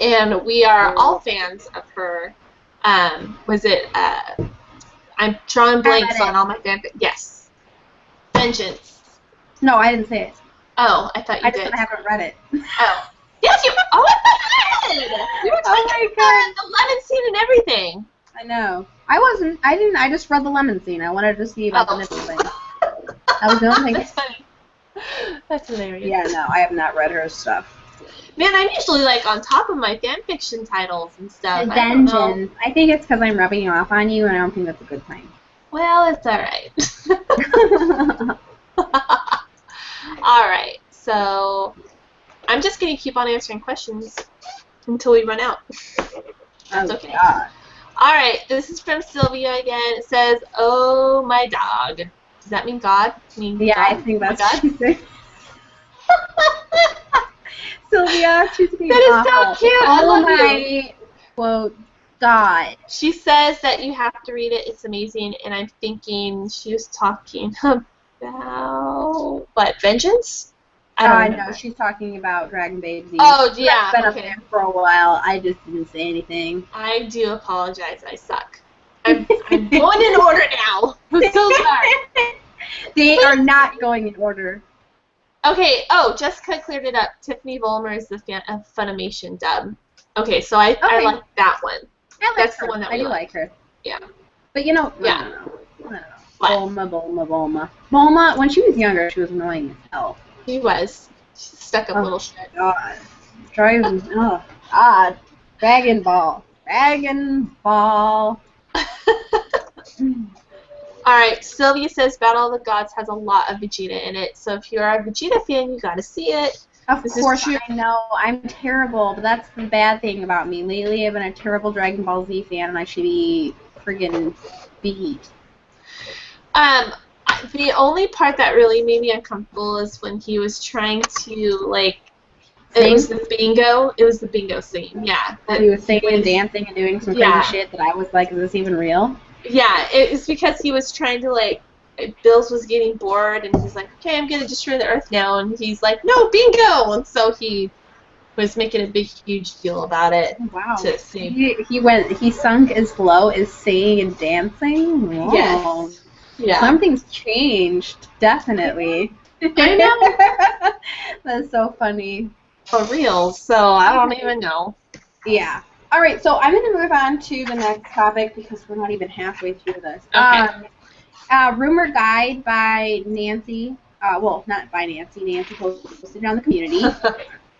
And we are all fans of her. I'm drawing blanks on all my fanfic. Yes. Vengeance. No, I didn't say it. Oh, I thought you did. I just haven't read it. Oh. Yes, you. Oh, I did. You were talking about the lemon scene and everything. I know. I didn't. I just read the lemon scene. I wanted to see about the nipple thing. That was the only thing. That's funny. That's hilarious. Yeah, no, I have not read her stuff. Man, I'm usually like on top of my fanfiction titles and stuff. Vengeance. I think it's because I'm rubbing off on you, and I don't think that's a good thing. Well, it's alright. Alright, so I'm just going to keep on answering questions until we run out. That's okay. God. Alright, this is from Sylvia again. It says, oh my dog. Does that mean God? Yeah, God? I think that's what she said. Sylvia, she's being awful. That is so cute. I love you. Quote, God. She says that you have to read it. It's amazing. And I'm thinking she was talking about, what, Vengeance? I know. She's talking about Dragon Ball Z. Oh, yeah. It's been up there for a while. I just didn't say anything. I do apologize. I suck. I'm going in order now. I'm so sorry. They are not going in order. Okay. Oh, Jessica cleared it up. Tiffany Vollmer is the Funimation dub. Okay, so I like that one. That's the one that I do like her. Yeah. But you know, I don't know. Bulma. Bulma, when she was younger, she was annoying as hell. She was. She stuck up little shit. God. God. Dragon Ball. Alright, Sylvia says Battle of the Gods has a lot of Vegeta in it, so if you're a Vegeta fan, you gotta see it. Of course, I know. I'm terrible, but that's the bad thing about me. Lately, I've been a terrible Dragon Ball Z fan, and I should be friggin' beat. The only part that really made me uncomfortable is when he was trying to, like, it was the bingo. It was the bingo scene, yeah. He was singing and dancing and doing some crazy shit that I was like, is this even real? Yeah, it's because he was trying to, like, Bills was getting bored, and he's like, okay, I'm going to destroy the Earth now, and he's like, no, bingo! And so he was making a big, huge deal about it. Wow. To save. He sunk as low as singing and dancing? Whoa. Yes. Yeah. Something's changed, definitely. I know. That's so funny. For real, so I don't even know. Yeah. All right, so I'm going to move on to the next topic because we're not even halfway through this. Okay. Rumor Guide by Nancy. Well, not by Nancy. Nancy posted it on the community.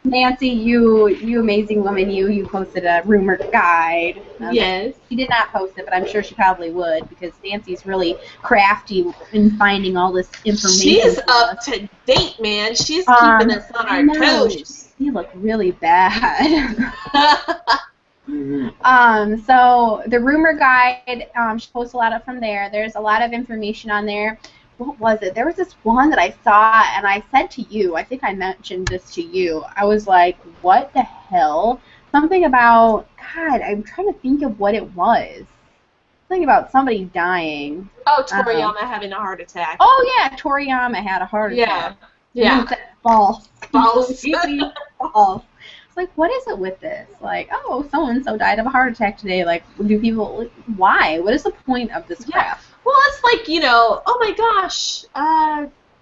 Nancy, you amazing woman, you posted a rumor guide. Yes. She did not post it, but I'm sure she probably would because Nancy's really crafty in finding all this information. She's up to date, man. She's keeping us on our toes. You look really bad. So the rumor guide, she posts a lot of from there. There's a lot of information on there. What was it? There was this one that I saw, and I said to you, I think I mentioned this to you. I was like, what the hell? Something about, God, I'm trying to think of what it was. Something about somebody dying. Oh, Toriyama having a heart attack. Oh, yeah, Toriyama had a heart attack. Yeah. False. False. False. It's like, what is it with this? Like, oh, so-and-so died of a heart attack today. Like, do people, why? What is the point of this crap? Well, it's like, oh my gosh,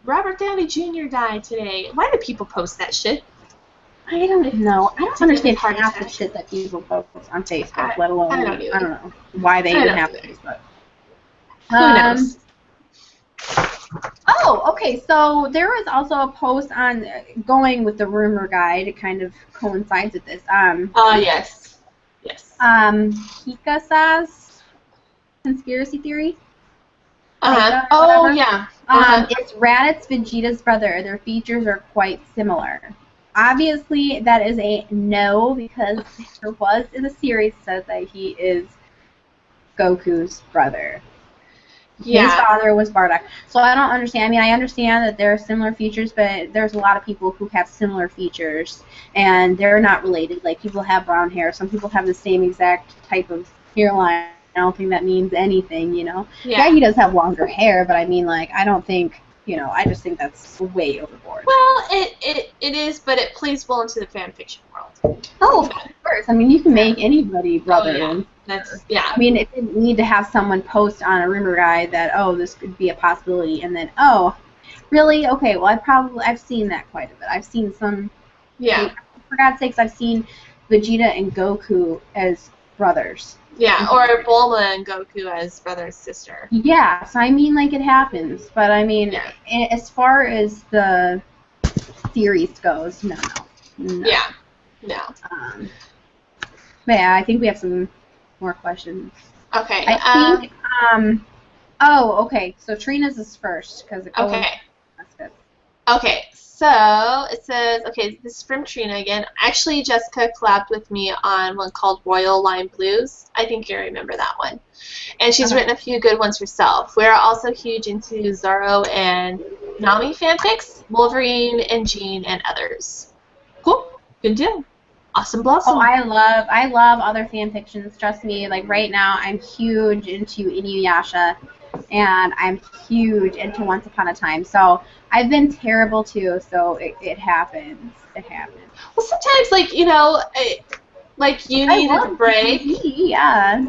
Robert Downey Jr. died today. Why do people post that shit? I don't even know. I don't understand half the shit that people post on Facebook, let alone, I don't know why they even have Facebook. Who knows? Oh, okay, so there was also a post on going with the rumor guide. It kind of coincides with this. Yes. Yes. Hikasa's conspiracy theory. Oh, yeah. It's Raditz, Vegeta's brother. Their features are quite similar. Obviously, that is a no because there was in the series said that he is Goku's brother. Yeah. His father was Bardock. So I don't understand. I mean, I understand that there are similar features, but there's a lot of people who have similar features, and they're not related. Like, people have brown hair. Some people have the same exact type of hairline. I don't think that means anything, Yeah, he does have longer hair, but I mean, like, I don't think, I just think that's way overboard. Well, it is, but it plays well into the fan fiction world. Oh, of course. I mean, you can make anybody brother. Oh, yeah. I mean, it didn't need to have someone post on a rumor guide that, oh, this could be a possibility, and then, oh, really? Okay, well, I've seen that quite a bit. I've seen some. Yeah. Like, for God's sakes, I've seen Vegeta and Goku as brothers. Yeah, or Bulma and Goku as brother and sister. Yeah, so I mean, like, it happens. But, I mean, as far as the series goes, no. Yeah, no. But, yeah, I think we have some more questions. Okay. I think, okay, so Trina's is first. Okay. That's good. Okay, so it says, okay, this is from Trina again. Actually, Jessica collabed with me on one called Royal Line Blues. I think you remember that one. And she's written a few good ones herself. We're also huge into Zoro and Nami fanfics, Wolverine and Jean and others. Cool. Good deal. Awesome blossom. Oh, I love other fan fictions. Trust me, like right now, I'm huge into Inuyasha, and I'm huge into Once Upon a Time. So I've been terrible too. So it happens. It happens. Well, sometimes, like you needed a break. Yeah.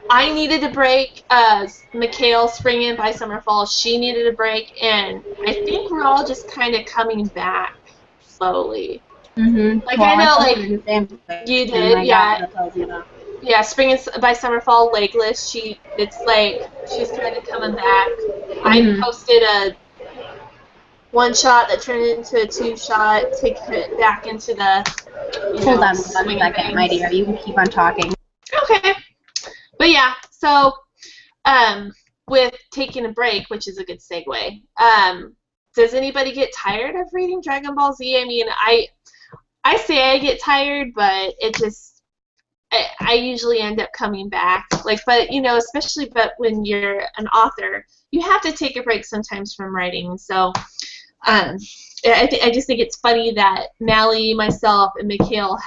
I needed a break. Mikhail Spring In by Summer Fall. She needed a break, and I think we're all just kind of coming back slowly. Mm-hmm. Like, well, I know, like, you did, yeah. Yeah, Spring In by Summer Fall, Legless, it's like, she's kind of coming back. I posted a one-shot that turned into a two-shot, take it back into the, Hold on 1 second, my dear. You can keep on talking. Okay. But yeah, so, with taking a break, which is a good segue, does anybody get tired of reading Dragon Ball Z? I mean, I say I get tired, but it just, I usually end up coming back. Like, but, especially when you're an author, you have to take a break sometimes from writing. So, I just think it's funny that Mally, myself, and Mikhail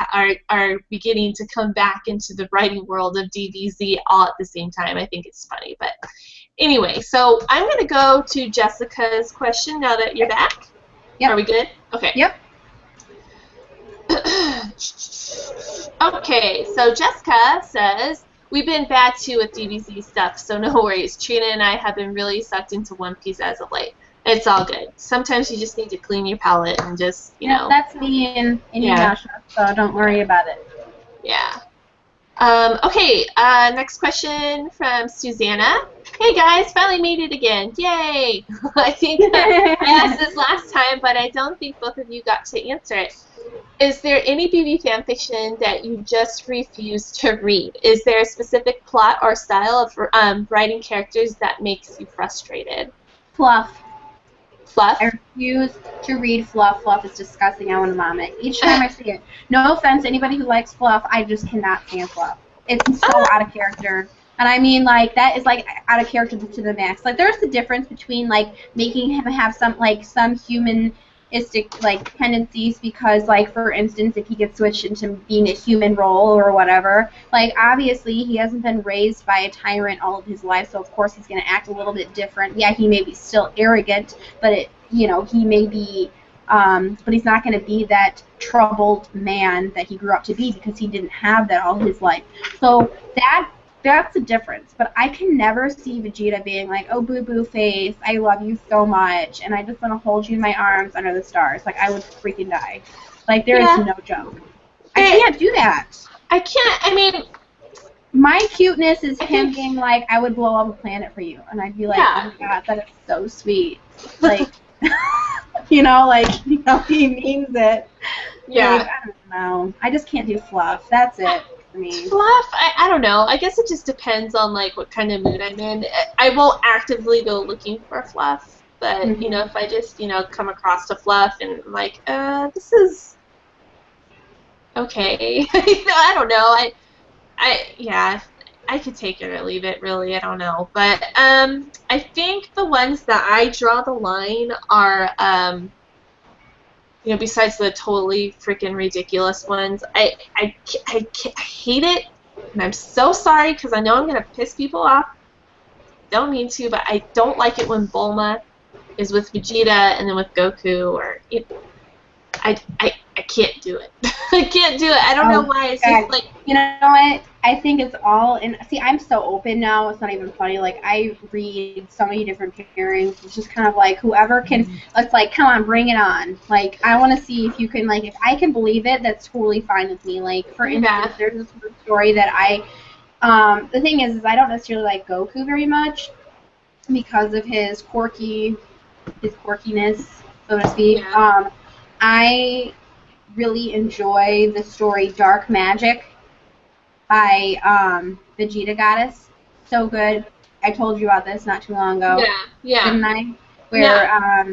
are beginning to come back into the writing world of DBZ all at the same time. I think it's funny. But anyway, so I'm going to go to Jessica's question now that you're back. Yep. Are we good? Okay. Yep. Okay, so Jessica says, we've been bad too with DBZ stuff, so no worries. Trina and I have been really sucked into One Piece as of late. It's all good. Sometimes you just need to clean your palate and just, That's me in Inuyasha, so don't worry about it. Yeah. Okay, next question from Susanna. Hey guys, finally made it again. Yay! I think I asked this last time, but I don't think both of you got to answer it. Is there any BB fan fiction that you just refuse to read? Is there a specific plot or style of writing characters that makes you frustrated? Fluff. Fluff? I refuse to read fluff. Fluff is disgusting. I want to vomit each time I see it. No offense to anybody who likes fluff. I just cannot stand fluff. It's so out of character. And I mean, like, that is, like, out of character to the max. Like, there's the difference between, like, making him have some humanistic, like, tendencies because, like, for instance, if he gets switched into being a human role or whatever, like, obviously he hasn't been raised by a tyrant all of his life, so of course he's going to act a little bit different. Yeah, he may be still arrogant, but, he may be, but he's not going to be that troubled man that he grew up to be because he didn't have that all his life. So that's the difference. But I can never see Vegeta being like, oh, boo-boo face, I love you so much, and I just want to hold you in my arms under the stars. Like, I would freaking die. Like, there is no joke. I can't do that. I can't, I mean... My cuteness is him being like, I would blow up a planet for you. And I'd be like, oh my god, that is so sweet. Like, he means it. Yeah. Like, I don't know. I just can't do fluff. That's it. Fluff, I don't know. I guess it just depends on like what kind of mood I'm in. I won't actively go looking for fluff, but if I just come across a fluff and I'm like, this is okay. I don't know. I could take it or leave it. Really, I don't know. But I think the ones that I draw the line are besides the totally freaking ridiculous ones, I hate it, and I'm so sorry because I know I'm gonna piss people off. Don't mean to, but I don't like it when Bulma is with Vegeta and then with Goku, or I can't do it. I can't do it. I don't know why. It's just like, you know what? I think it's all in. See, I'm so open now. It's not even funny. Like, I read so many different pairings. It's just kind of like whoever can. It's like, come on, bring it on. Like, I want to see if you can. Like, if I can believe it, that's totally fine with me. Like, for instance, there's this story that the thing is I don't necessarily like Goku very much because of his quirkiness, so to speak. Yeah. I really enjoy the story Dark Magic by Vegeta Goddess. So good. I told you about this not too long ago. Yeah. Didn't I? Where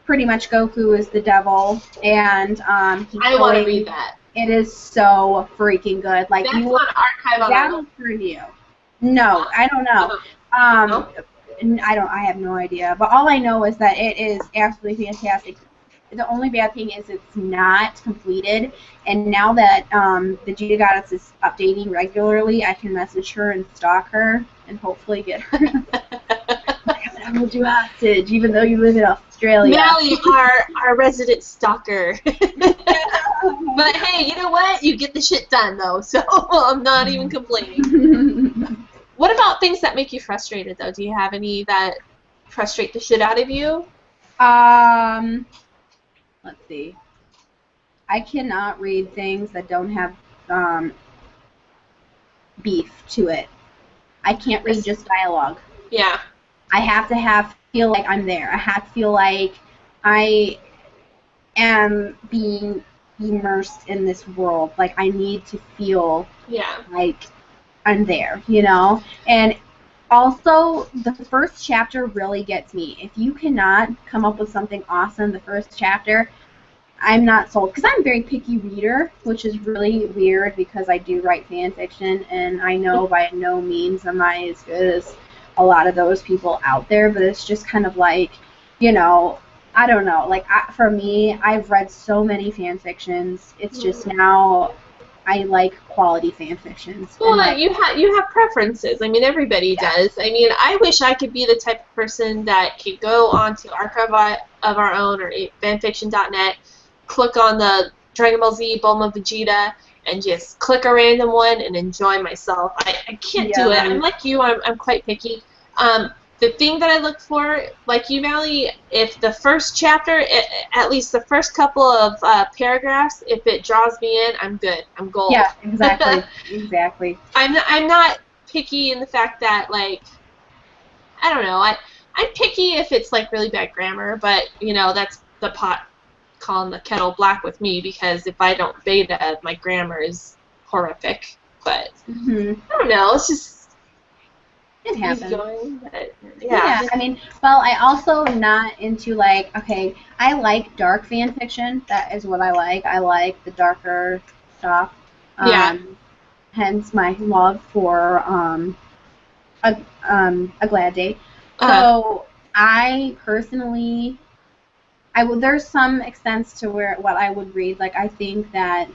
pretty much Goku is the devil, and I want to read that. It is so freaking good. Like, that's on archive. That'll turn you. No, I don't know. I have no idea. But all I know is that it is absolutely fantastic. The only bad thing is it's not completed, and now that the Vegeta Goddess is updating regularly, I can message her and stalk her and hopefully get her. I will do hostage, even though you live in Australia. Melly, our resident stalker. But hey, you know what? You get the shit done, though, so I'm not even complaining. What about things that make you frustrated, though? Do you have any that frustrate the shit out of you? Let's see. I cannot read things that don't have beef to it. I can't read just dialogue. Yeah. I have to feel like I'm there. I have to feel like I am being immersed in this world. Like, I need to feel like I'm there, And also, the first chapter really gets me. If you cannot come up with something awesome the first chapter, I'm not sold. Because I'm a very picky reader, which is really weird because I do write fan fiction, and I know by no means am I as good as a lot of those people out there, but it's just kind of like, I don't know. Like, for me, I've read so many fan fictions. It's just now I like quality fan fictions. Well, you have preferences. I mean, everybody does. I mean, I wish I could be the type of person that could go onto Archive of Our Own or fanfiction.net, click on the Dragon Ball Z Bulma Vegeta, and just click a random one and enjoy myself. I can't do it. I'm like you. I'm quite picky. the thing that I look for, like you, Mally, if the first chapter, at least the first couple of paragraphs, if it draws me in, I'm good. I'm gold. Yeah, exactly. Exactly. I'm not picky in the fact that, like, I don't know. I'm picky if it's, like, really bad grammar, but, you know, that's the pot calling the kettle black with me, because if I don't beta, my grammar is horrific. But, I don't know. It's just... It happens. Going, but, yeah. I mean, well, I also am not into, like, okay, I like dark fan fiction. That is what I like. I like the darker stuff. Hence my love for A Glad Day. So I personally, there's some extents to what I would read. Like, I think that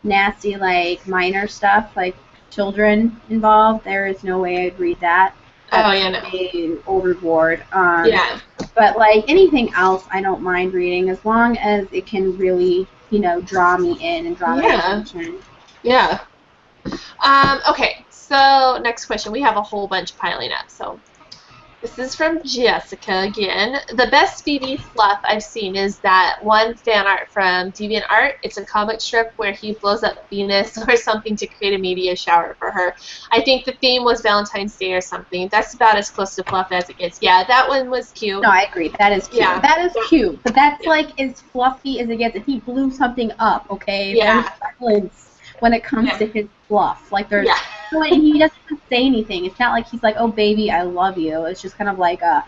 nasty, like, minor stuff, like children involved, there is no way I'd read that. That's overboard. But, like, anything else I don't mind reading, as long as it can really, you know, draw me in and draw my attention. Yeah. Okay, so next question. We have a whole bunch piling up, so this is from Jessica again. The best Phoebe fluff I've seen is that one fan art from DeviantArt. It's a comic strip where he blows up Venus or something to create a media shower for her. I think the theme was Valentine's Day or something. That's about as close to fluff as it gets. Yeah, that one was cute. No, I agree. That is cute. Yeah. That is cute. But that's like as fluffy as it gets. If he blew something up, okay? Yeah. There's when it comes to his fluff. Like, there's... he doesn't say anything. It's not like he's like, oh, baby, I love you. It's just kind of like a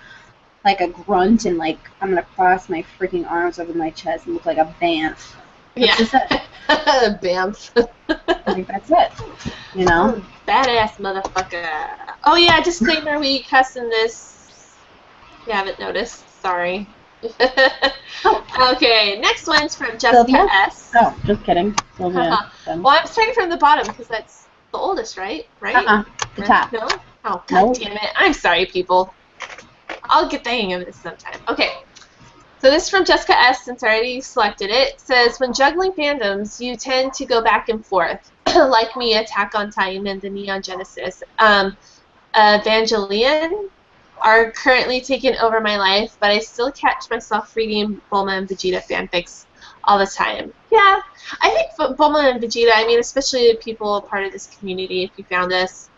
grunt and, like, I'm going to cross my freaking arms over my chest and look like a bamf. That's just it. Bamf. I think that's it. You know? Badass motherfucker. Oh, yeah, disclaimer, we cuss in this. If you haven't noticed. Sorry. Okay, next one's from Jessica Sylvia? S. Oh, just kidding. Sylvia. Well, I'm starting from the bottom because that's the oldest, right? The top. No? Oh, god damn it. I'm sorry, people. I'll get the hang of this sometime. Okay. So this is from Jessica S. Since I already selected it. It says, when juggling fandoms, you tend to go back and forth. Like me, Attack on Titan and the Neon Genesis. Evangelion are currently taking over my life, but I still catch myself reading Bulma and Vegeta fanfics all the time. Yeah, I think Bulma and Vegeta, I mean, especially people part of this community, if you found us,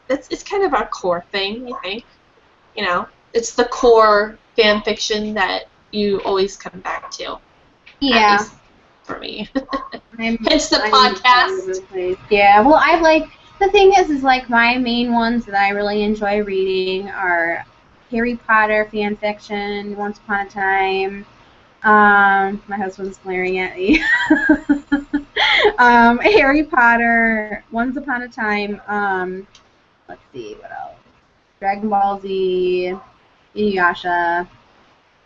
it's kind of our core thing, you think. You know, it's the core fan fiction that you always come back to. Yeah. At least for me. Hence the podcast. Yeah, well, I like... The thing is like, my main ones that I really enjoy reading are Harry Potter fan fiction, Once Upon a Time. My husband's glaring at me. Harry Potter, Once Upon a Time. Let's see, what else? Dragon Ball Z, Inuyasha,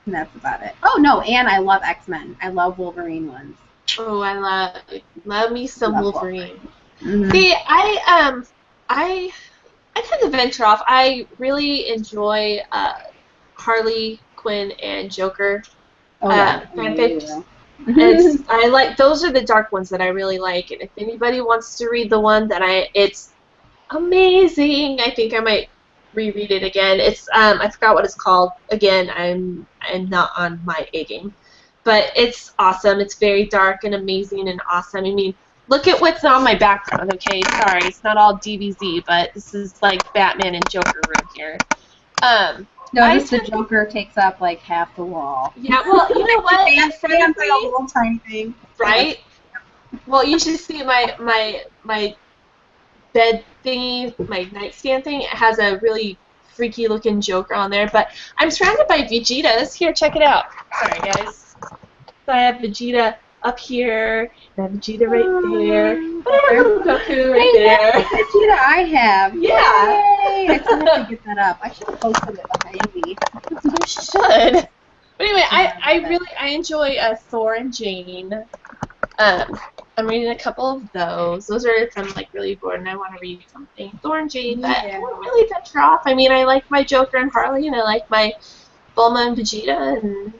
and that's about it. Oh, no, and I love X-Men. I love Wolverine ones. Oh, I love me some Wolverine. Mm-hmm. See, I kind of venture off. I really enjoy Harley Quinn and Joker fanfics. And I like, those are the dark ones that I really like. And if anybody wants to read the one that it's amazing. I think I might reread it again. It's I forgot what it's called. Again, I'm not on my A game, but it's awesome. It's very dark and amazing and awesome. I mean, look at what's on my background, okay? Sorry, it's not all DBZ, but this is like Batman and Joker room here. Notice the Joker takes up like half the wall. Yeah, well, you know what? It's a little tiny thing. Right? Well, you should see my bed thingy, my nightstand thing. It has a really freaky looking Joker on there, but I'm surrounded by Vegetas. Here, check it out. Sorry, guys. So I have Vegeta up here, and Vegeta right there. I have a little Goku right there. That's the Vegeta I have. Yeah. Yay! I still have to get that up. I should have posted it behind me. You should. But anyway, I enjoy Thor and Jane. I'm reading a couple of those. Those are if I'm like really bored and I want to read something. Thor and Jane, but I don't really venture off. I mean, I like my Joker and Harley, and I like my Bulma and Vegeta, and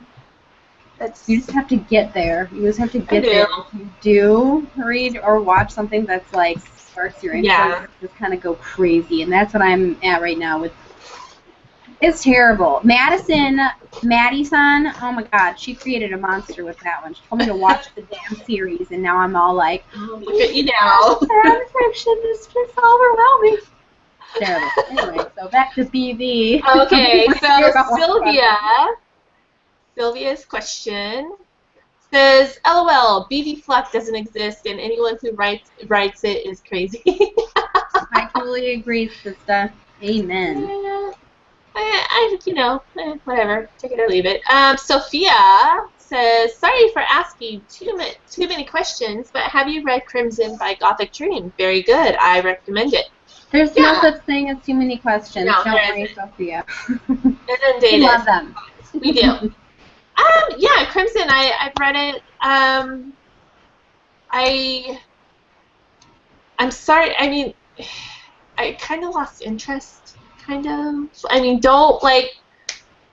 that's... You just have to get there. You just have to get there. If you do read or watch something that's like sparks your interest, just kind of go crazy, and that's what I'm at right now with It's terrible. Maddie-san, oh my god, she created a monster with that one. She told me to watch the damn series, and now I'm all like, oh, look at you now. fan fiction is just overwhelming. Terrible. Anyway, so back to BV. Okay, so Sylvia's question says, LOL, BV Fluff doesn't exist, and anyone who writes it is crazy. I totally agree, sister. Amen. Yeah. Whatever. Take it or leave it. Sophia says, sorry for asking too many questions, but have you read Crimson by Gothic Dream? Very good. I recommend it. There's no such thing as too many questions. No, don't worry, Sophia. We love them. We do. Yeah, Crimson. I've read it. I'm sorry. I mean, I kind of lost interest. Kind of. I mean,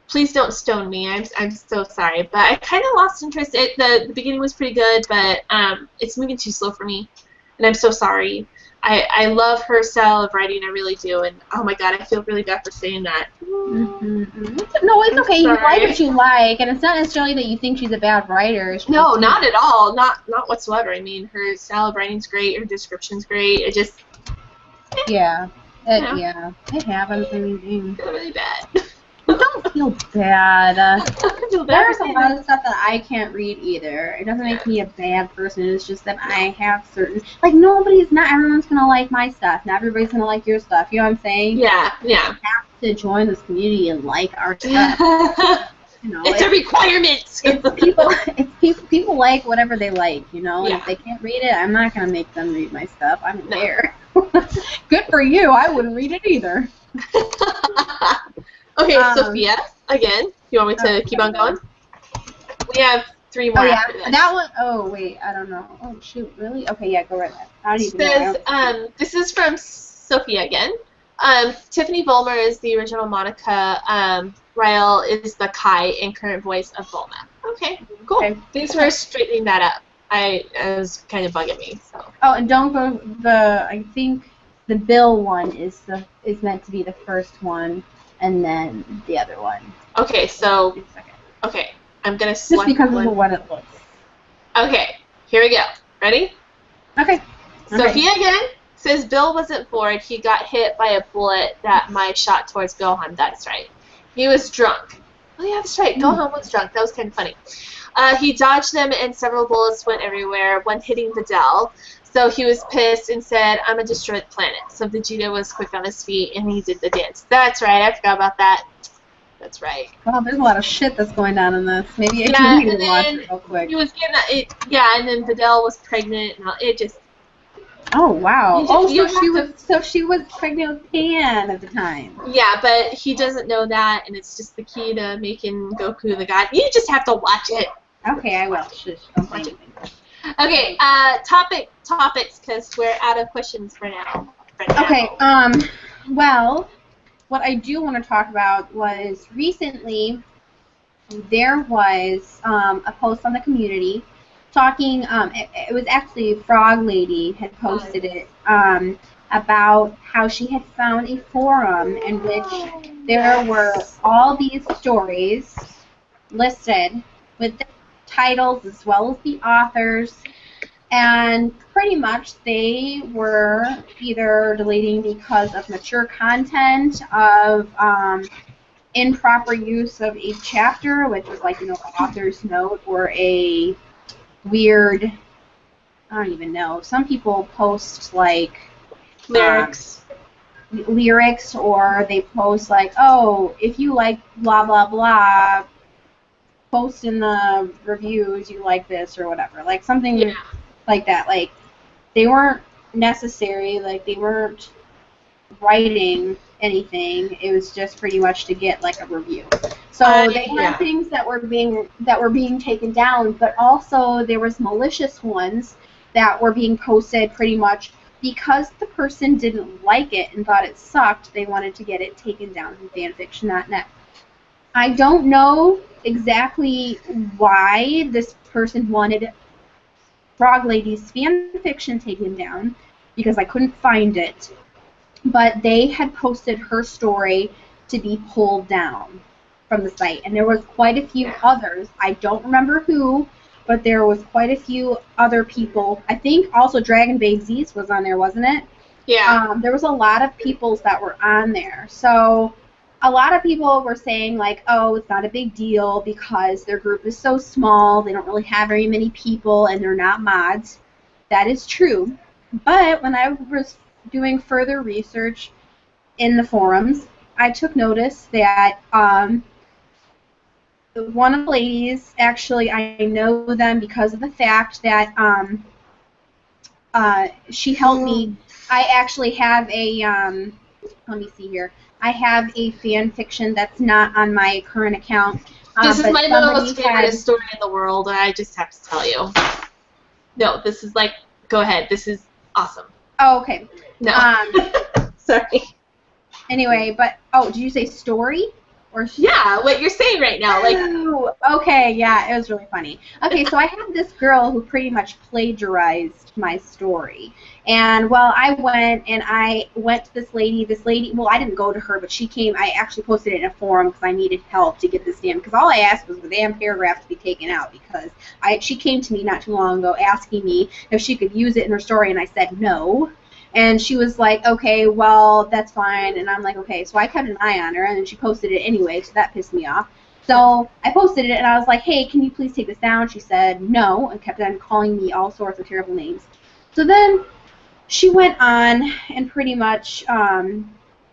please don't stone me. I'm so sorry, but I kind of lost interest. The beginning was pretty good, but it's moving too slow for me, and I'm so sorry. I love her style of writing, I really do, and oh my god, I feel really bad for saying that. Mm-hmm. No, it's okay. You like what you like, and it's not necessarily that you think she's a bad writer. No, not at all. Not whatsoever. I mean, her style of writing's great. Her description's great. It just yeah, it happens. I mean, I feel really bad. Don't feel bad. I feel bad. There's a lot of stuff that I can't read either. It doesn't make me a bad person. It's just that I have certain, not everyone's gonna like my stuff. Not everybody's gonna like your stuff. You know what I'm saying? Yeah. You have to join this community and like our stuff. It's a requirement. People like whatever they like, and if they can't read it, I'm not gonna make them read my stuff. I don't care. Good for you. I wouldn't read it either. Okay, Sophia, again, you want me to keep on going? We have 3 more after this. That one, oh, wait, I don't know. Oh, shoot, really? Okay, yeah, go right ahead. I don't even know. This is from Sophia again. Tiffany Vollmer is the original Monica. Rael is the Kai and current voice of Volma. Okay, cool. Okay. Thanks for straightening that up. It was kind of bugging me. So. Oh, and don't go I think the Bill one is meant to be the first one. And then the other one. Okay, so I'm gonna select just because of the one it looks. Okay, here we go. Ready? Okay. Sophia again says Bill wasn't bored. He got hit by a bullet that my shot towards Gohan. That's right. He was drunk. Oh yeah, that's right. Gohan was drunk. That was kind of funny. He dodged them, and several bullets went everywhere. One hitting Videl. So he was pissed and said, I'm a destroyed planet. So Vegeta was quick on his feet, and he did the dance. That's right. I forgot about that. That's right. Well, there's a lot of shit that's going on in this. Maybe I can read and watch it real quick. He was getting and then Videl was pregnant, and it just... Oh, wow. So she was pregnant with Pan at the time. Yeah, but he doesn't know that, and it's just the key to making Goku the god. You just have to watch it. Okay, I will. Shush, don't say anything. Okay, topics, because we're out of questions for now. Okay, well, what I do want to talk about was recently there was a post on the community talking, it was actually Frog Lady had posted it, about how she had found a forum in which there were all these stories listed with the titles as well as the authors, and pretty much they were either deleting because of mature content, of improper use of a chapter, which was like, author's note, or a weird, I don't even know, some people post like lyrics, or they post like, oh, if you like blah blah blah, post in the reviews you like this or whatever, like something like that. Like, they weren't necessary, like they weren't writing anything. It was just pretty much to get like a review. So they had things that were being taken down, but also there was malicious ones that were being posted pretty much because the person didn't like it and thought it sucked. They wanted to get it taken down from fanfiction.net. I don't know exactly why this person wanted Frog Lady's fanfiction taken down, because I couldn't find it. But they had posted her story to be pulled down from the site. And there was quite a few others. I don't remember who, but there was quite a few other people. I think also Dragon Babe Z's was on there, wasn't it? Yeah. There was a lot of peoples that were on there. So a lot of people were saying, like, oh, it's not a big deal because their group is so small, they don't really have very many people, and they're not mods. That is true. But when I was doing further research in the forums, I took notice that one of the ladies, actually, I know them because of the fact that she helped me. I actually have a, let me see here. I have a fan fiction that's not on my current account. This is my most favorite story in the world, I just have to tell you. No, this is like, go ahead. This is awesome. Oh, okay. No. Sorry. Anyway, but, oh, did you say story? Or yeah, what you're saying right now. Like, oh, okay, yeah, it was really funny. Okay, so I had this girl who pretty much plagiarized my story. And, well, I went to this lady, well, I didn't go to her, but she came, I actually posted it in a forum because I needed help to get this damn, because all I asked was the damn paragraph to be taken out, because she came to me not too long ago asking me if she could use it in her story, and I said no. And she was like, okay, well, that's fine. And I'm like, okay. So I kept an eye on her, and then she posted it anyway, so that pissed me off. So I posted it, and I was like, hey, can you please take this down? She said no, and kept on calling me all sorts of terrible names. So then she went on and pretty much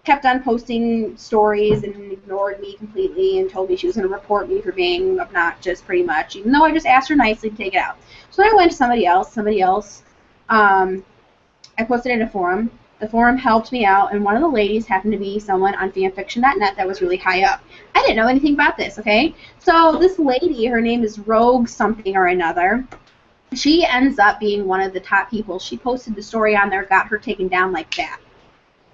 kept on posting stories and ignored me completely and told me she was going to report me for being obnoxious pretty much, even though I just asked her nicely to take it out. So I went to somebody else. I posted it in a forum. The forum helped me out, and one of the ladies happened to be someone on fanfiction.net that was really high up. I didn't know anything about this, okay? So this lady, her name is Rogue something or another. She ends up being one of the top people. She posted the story on there, got her taken down like that.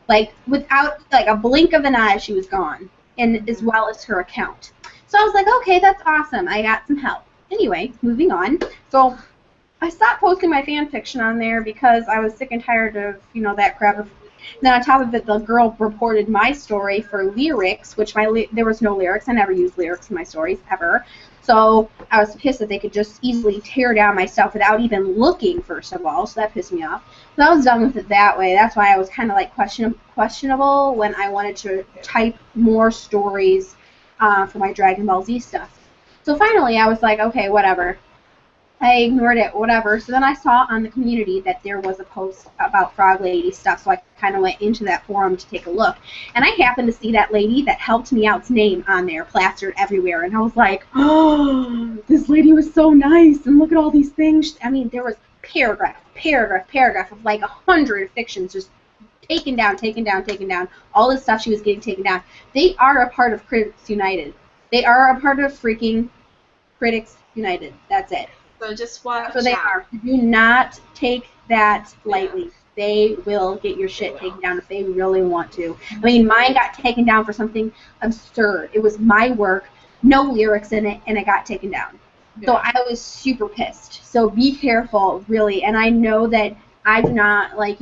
Like, without, like, a blink of an eye, she was gone, and as well as her account. So I was like, okay, that's awesome. I got some help. Anyway, moving on. So I stopped posting my fan fiction on there because I was sick and tired of, that crap. And then on top of it, the girl reported my story for lyrics, which there was no lyrics. I never use lyrics in my stories, ever. So I was pissed that they could just easily tear down my stuff without even looking, first of all. So that pissed me off. So I was done with it that way. That's why I was kind of like questionable when I wanted to type more stories for my Dragon Ball Z stuff. So finally, I was like, okay, whatever. I ignored it, whatever. So then I saw on the community that there was a post about Frog Lady stuff, so I kind of went into that forum to take a look. And I happened to see that lady that helped me out's name on there, plastered everywhere. And I was like, oh, this lady was so nice, and look at all these things. I mean, there was paragraph of like 100 fictions just taken down. All this stuff she was getting taken down. They are a part of Critics United. They are a part of freaking Critics United. That's it. So just watch. So they are. Do not take that lightly. They will get your shit taken down if they really want to. I mean, mine got taken down for something absurd. It was my work, no lyrics in it, and it got taken down. Yeah. So I was super pissed. So be careful, really. And I know that I do not, like,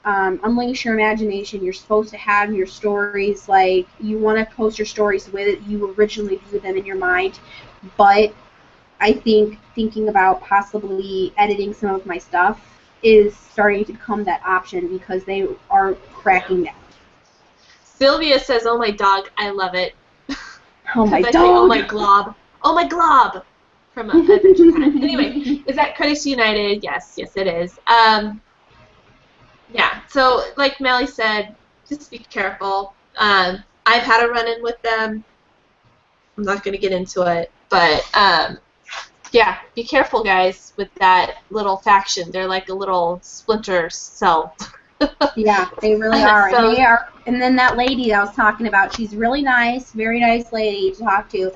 unleash your imagination. You're supposed to have your stories, like, you want to post your stories the way that you originally view them in your mind. But I think thinking about possibly editing some of my stuff is starting to become that option because they are cracking down. Sylvia says, oh my dog, I love it. Oh my dog. Oh my glob. Oh my glob. From Adventure Time. Anyway, is that Critics United? Yes, it is. Yeah, so like Melly said, just be careful. I've had a run-in with them. I'm not going to get into it, but yeah, be careful, guys, with that little faction. They're like a little splinter cell. Yeah, they really are. So, and they are. And then that lady that I was talking about, she's really nice, very nice lady to talk to.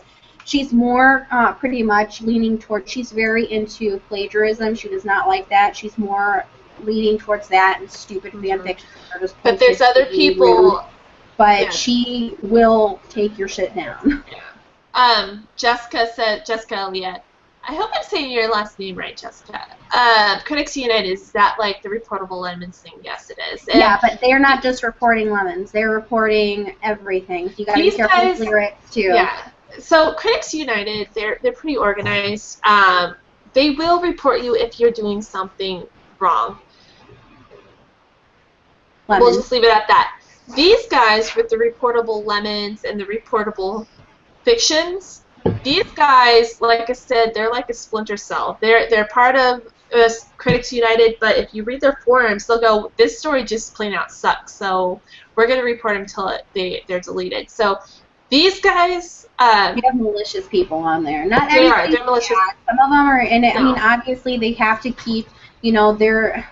She's more pretty much leaning towards, she's very into plagiarism. She does not like that. She's more leaning towards that and stupid fanfiction. But there's other people. But yeah, she will take your shit down. Jessica said, Jessica Elliott, I hope I'm saying your last name right, Jessica. Critics United, is that like the reportable lemons thing? Yes, it is. And yeah, but they're not just reporting lemons. They're reporting everything. So you got to be careful with lyrics, too. Yeah. So Critics United, they're pretty organized. They will report you if you're doing something wrong. Lemons. We'll just leave it at that. These guys with the reportable lemons and the reportable fictions, these guys, like I said, they're like a splinter cell. They're part of Critics United, but if you read their forums, they'll go, this story just plain out sucks, so we're going to report them until they're deleted. So these guys... you have malicious people on there. Not they everybody. They're malicious. Some of them are in it. No. I mean, obviously, they have to keep, I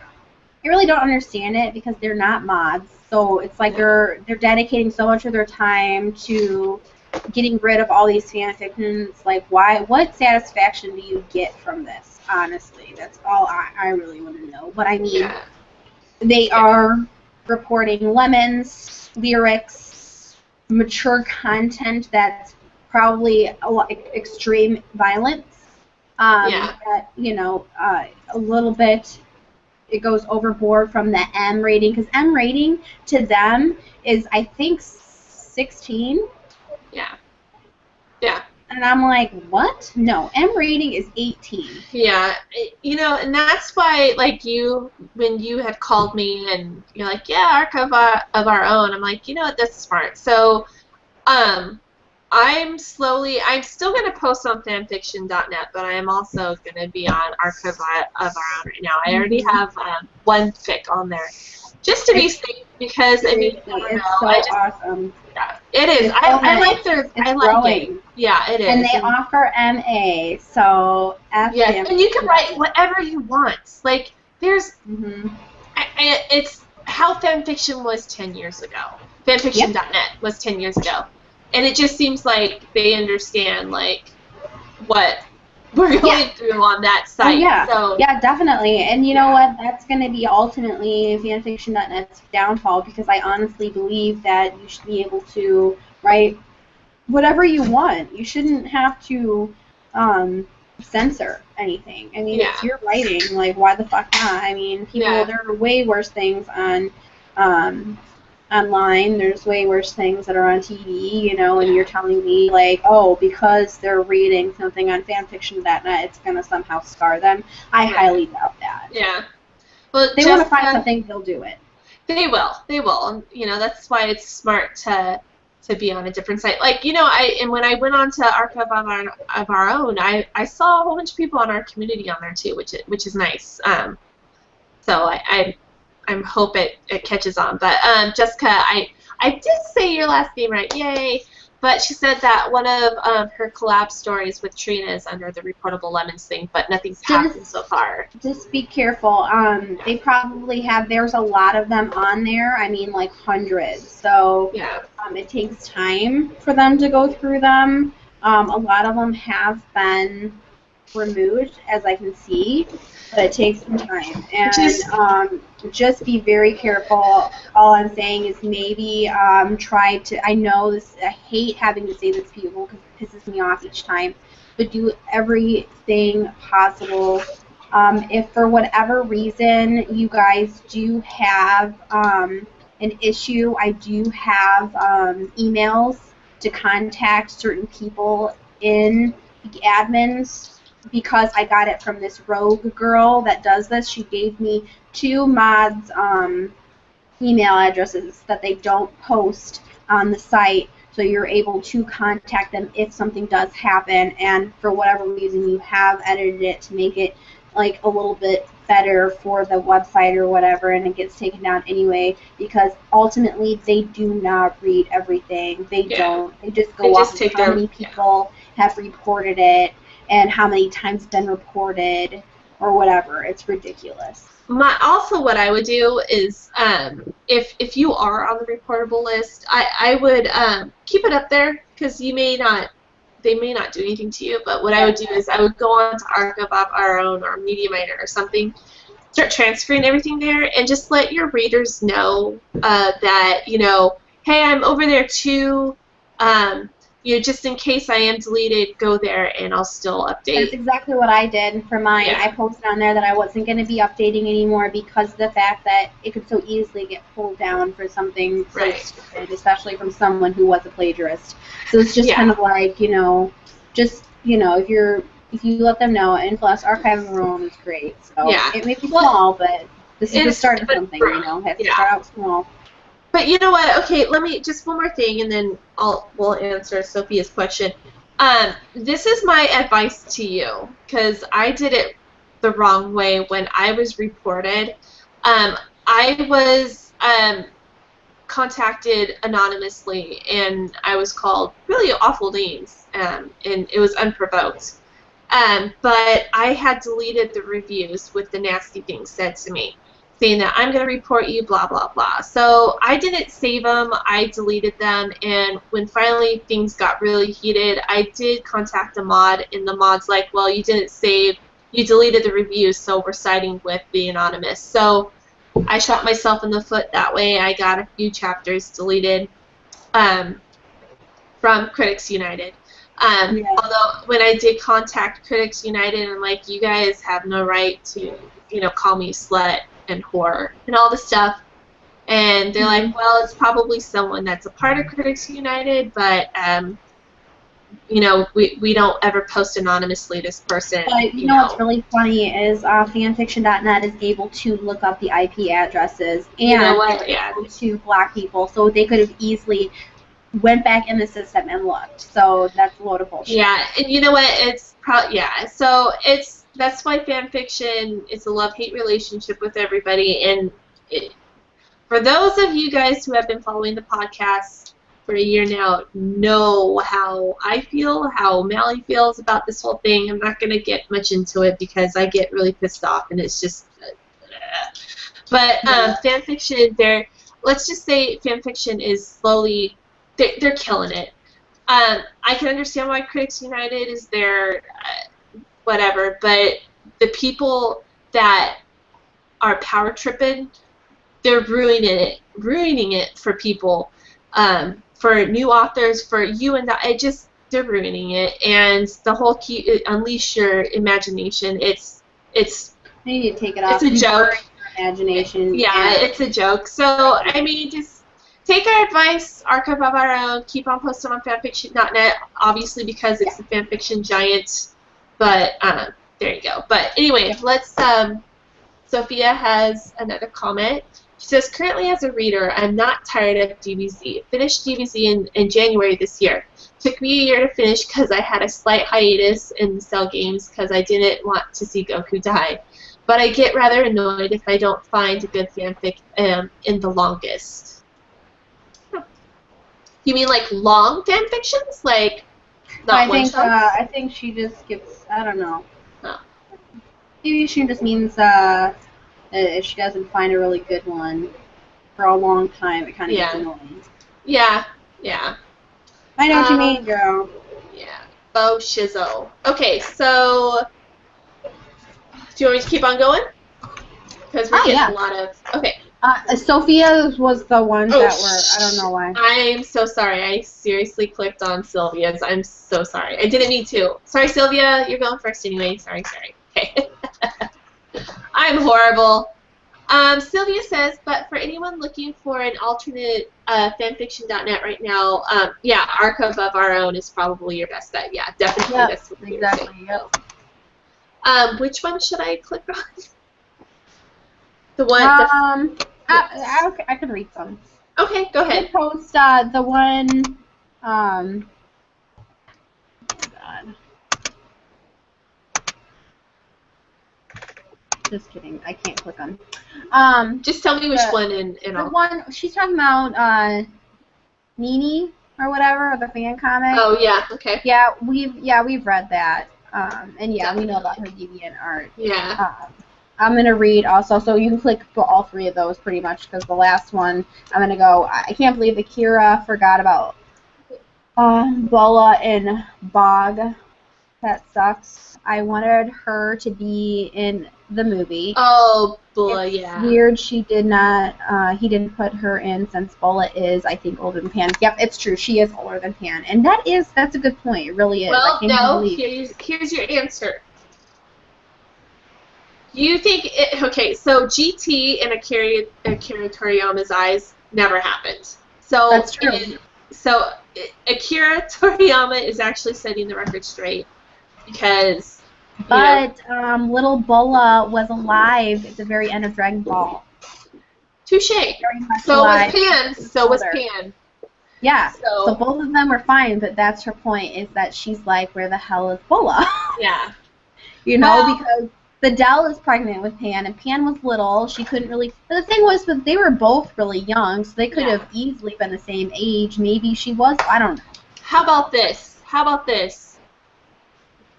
really don't understand it because they're not mods. So it's like they're dedicating so much of their time to getting rid of all these fan fictions. Like, why? What satisfaction do you get from this? Honestly, that's all I really want to know. But I mean, they are reporting lemons, lyrics, mature content that's probably a lot extreme violence. That, a little bit. It goes overboard from the M rating, because M rating to them is, I think, 16. Yeah. Yeah. And I'm like, what? No, M rating is 18. Yeah, and that's why, like, when you had called me and you're like, yeah, Archive of Our Own, I'm like, you know what, that's smart. So, I'm still going to post on fanfiction.net, but I am also going to be on Archive of Our Own right now. I already have one fic on there, just to be safe, because, I mean, it's so awesome. Yeah, it is. I like their... I like growing. it. Yeah, it is. And they offer MA, so... Yes, and you can write whatever you want. Like, there's... it's how fanfiction was 10 years ago. Fanfiction.net was 10 years ago. And it just seems like they understand, like, what we're going through on that site. Oh, yeah. So, yeah, definitely. And you know what? That's going to be ultimately fanfiction.net's downfall, because I honestly believe that you should be able to write whatever you want. You shouldn't have to censor anything. I mean, it's your writing. Like, why the fuck not? I mean, there are way worse things on online. There's way worse things that are on TV, and you're telling me, like, oh, because they're reading something on fanfiction.net, it's going to somehow scar them. I highly doubt that. Yeah. Well, they want to find something, they'll do it. They will. They will. And, that's why it's smart to be on a different site. Like, and when I went on to Archive of Our Own, I saw a whole bunch of people on our community on there, too, which is nice. So I hope it catches on. But Jessica, I did say your last name right, yay! But she said that one of her collab stories with Trina is under the reportable lemons thing, but nothing's happened so far. Just be careful. They probably have. There's a lot of them on there. I mean, like hundreds. So it takes time for them to go through them. A lot of them have been removed, as I can see, but it takes some time. And just be very careful. All I'm saying is maybe try to, I know this, I hate having to say this to people because it pisses me off each time, but do everything possible. If for whatever reason you guys do have an issue, I do have emails to contact certain people in the admins, because I got it from this rogue girl that does this. She gave me 2 mods' email addresses that they don't post on the site, so you're able to contact them if something does happen, and for whatever reason you have edited it to make it like a little bit better for the website or whatever, and it gets taken down anyway, because ultimately they do not read everything. They don't. They just go off of how many people have reported it and how many times it's been reported or whatever. It's ridiculous. Also, what I would do is, if you are on the reportable list, I would keep it up there, because they may not do anything to you. But what I would do is I would go on to Archive of Our Own or Media Miner or something, start transferring everything there, and just let your readers know that, hey, I'm over there too. you know, just in case I am deleted, go there and I'll still update. That's exactly what I did for mine. Yeah. I posted on there that I wasn't going to be updating anymore because of the fact that it could so easily get pulled down for something so stupid, especially from someone who was a plagiarist. So it's just kind of like, you know, just, you know, if you let them know, and plus Archive of Our Own is great. So it may be small, but this is the start of something, you know. Have to start out small. But you know what? Okay, let me just one more thing, and then we'll answer Sophia's question. This is my advice to you, because I did it the wrong way when I was reported. I was contacted anonymously, and I was called really awful names, and it was unprovoked. But I had deleted the reviews with the nasty things said to me, saying that I'm going to report you, blah, blah, blah. So I didn't save them. I deleted them. And when finally things got really heated, I did contact a mod, and the mod's like, well, you didn't save, you deleted the reviews, so we're siding with the anonymous. So I shot myself in the foot that way. I got a few chapters deleted from Critics United. Although when I did contact Critics United, I'm like, you guys have no right to, you know, call me slut and whore and all this stuff. And they're like, well, it's probably someone that's a part of Critics United, but, you know, we don't ever post anonymously this person. But you know what's really funny is fanfiction.net is able to look up the IP addresses and to block people, so they could have easily went back in the system and looked. So that's a load of bullshit. Yeah, and you know what? It's so that's why fanfiction is a love-hate relationship with everybody. And for those of you guys who have been following the podcast for a year now, know how I feel, how Mally feels about this whole thing. I'm not going to get much into it because I get really pissed off, and it's just... But fanfiction, let's just say fanfiction is slowly... They're killing it. I can understand why Critics United is there, whatever, but the people that are power tripping, they're ruining it for people, for new authors, for you and they're ruining it. And the whole unleash your imagination. It's you need to take it off. It's a joke. Imagination. Yeah, it's a joke. So I mean, just take our advice, Archive of Our Own, keep on posting on fanfiction.net, obviously because it's the fanfiction giant, but there you go. But anyway, let's, Sophia has another comment. She says, currently as a reader, I'm not tired of DBZ. Finished DBZ in January this year. Took me a year to finish because I had a slight hiatus in the Cell games because I didn't want to see Goku die. But I get rather annoyed if I don't find a good fanfic in the longest. You mean like long fan fictions? Like not one shots? I think she just gets, I don't know. Oh. Maybe she just means if she doesn't find a really good one for a long time, it kind of gets annoying. Yeah. I know what you mean, girl. Yeah. Bo Shizzo. Okay, so do you want me to keep on going? Because we're getting a lot of... Okay. Sophia was the ones that were, I don't know why. I'm so sorry. I seriously clicked on Sylvia's. I'm so sorry. I didn't mean to. Sorry, Sylvia. You're going first anyway. Sorry. Okay. I'm horrible. Sylvia says, but for anyone looking for an alternate fanfiction.net right now, Archive of Our Own is probably your best bet. Yeah, definitely. Yep, that's what exactly. Yep. Which one should I click on? The one... I can read some. Okay, go ahead. I post the one. God. Just kidding. I can't click on. Just tell me which one and the one she's talking about. Nini or whatever, the fan comic. Oh yeah. Okay. Yeah, we've read that. And yeah, we know about her deviant art. Yeah. I'm going to read also, so you can click for all three of those pretty much, because the last one, I'm going to go, I can't believe Akira forgot about Bola and Bog. That sucks. I wanted her to be in the movie. Oh, Bulla, it's yeah. weird he didn't put her in since Bulla is, I think, older than Pan. Yep, it's true. She is older than Pan. And that's a good point. It really is. Well, I can't no, believe. here's your answer. You think okay, so GT in Akira Toriyama's eyes never happened. So That's true. Akira Toriyama is actually setting the record straight because but little Bulla was alive at the very end of Dragon Ball. Touche. So was Pan. So was Pan. Yeah. So both of them were fine, but that's her point, is that she's like, where the hell is Bulla? Yeah. Because the Dell is pregnant with Pan, and Pan was little. She couldn't really. But the thing was that they were both really young, so they could have easily been the same age. Maybe she was. I don't know. How about this?